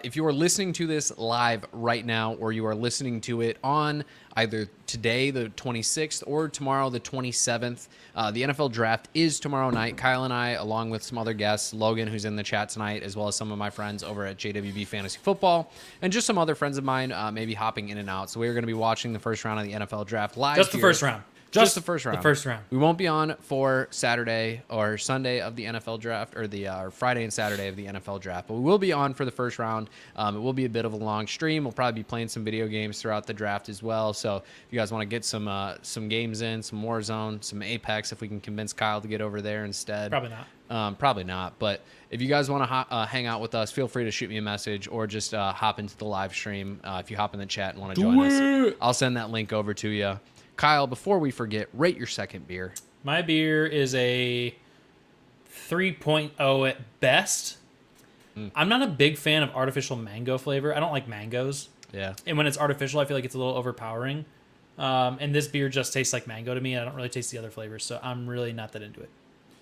S1: If you are listening to this live right now or you are listening to it on either today, the 26th, or tomorrow, the 27th. The NFL draft is tomorrow night. Kyle and I, along with some other guests, Logan, who's in the chat tonight, as well as some of my friends over at JWB Fantasy Football, and just some other friends of mine maybe hopping in and out. So we're going to be watching the first round of the NFL draft live.
S2: Just the first round.
S1: Just the first round.
S2: The first round.
S1: We won't be on for Saturday or Sunday of the NFL draft, or the Friday and Saturday of the NFL draft, but we will be on for the first round. It will be a bit of a long stream. We'll probably be playing some video games throughout the draft as well. So if you guys want to get some games in, some Warzone, some Apex, if we can convince Kyle to get over there instead.
S2: Probably not.
S1: Probably not. But if you guys want to hang out with us, feel free to shoot me a message or just hop into the live stream. If you hop in the chat and want to join us, I'll send that link over to you. Kyle, before we forget, rate your second beer.
S2: My beer is a 3.0 at best. I'm not a big fan of artificial mango flavor. I don't like mangoes.
S1: Yeah.
S2: And when it's artificial, I feel like it's a little overpowering. And this beer just tastes like mango to me. I don't really taste the other flavors, so I'm really not that into it.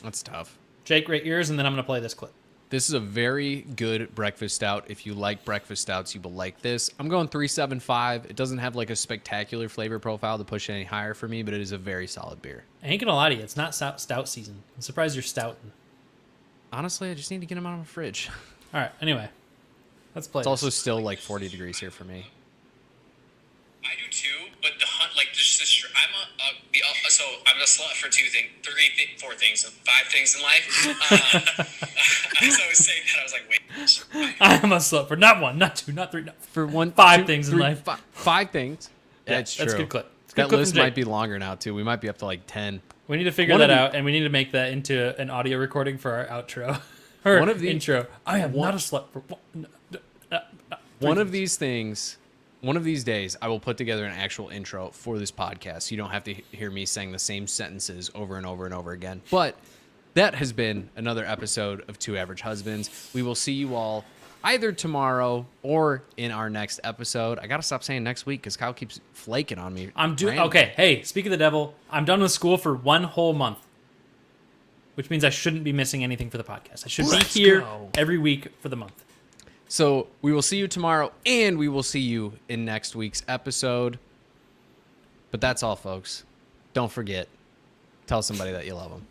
S1: That's tough.
S2: Jake, rate yours, and then I'm going to play this clip.
S1: This is a very good breakfast stout. If you like breakfast stouts, you will like this. I'm going 3.75. It doesn't have like a spectacular flavor profile to push it any higher for me, but it is a very solid beer.
S2: I ain't going to lie to you. It's not stout season. I'm surprised you're stouting.
S1: Honestly, I just need to get them out of my fridge.
S2: All right. Anyway, let's play.
S1: It's also still like 40 degrees here for me.
S3: I do too, but I'm a slut for four things, 5 things in life. As I was saying that, I was like, wait.
S2: I'm a slut for not 1, not 2, not 3, not
S1: For 1,
S2: 5
S1: 2,
S2: things
S1: 3,
S2: in life.
S1: 5 things.
S2: Yeah,
S1: That's true.
S2: That's a good clip. It's a good
S1: That
S2: clip
S1: list
S2: from Jake.
S1: might be longer now too. We might be up to like 10.
S2: We need to figure that out, and we need to make that into an audio recording for our outro. Or
S1: One of the-
S2: intro. I am not a slut for
S1: One of these things, one of these days, I will put together an actual intro for this podcast. So you don't have to hear me saying the same sentences over and over and over again. But that has been another episode of Two Average Husbands. We will see you all either tomorrow or in our next episode. I got to stop saying next week because Kyle keeps flaking on me.
S2: Okay, hey, speak of the devil, I'm done with school for 1 whole month, which means I shouldn't be missing anything for the podcast. I should be here every week for the month.
S1: So we will see you tomorrow, and we will see you in next week's episode. But that's all, folks. Don't forget, tell somebody that you love them.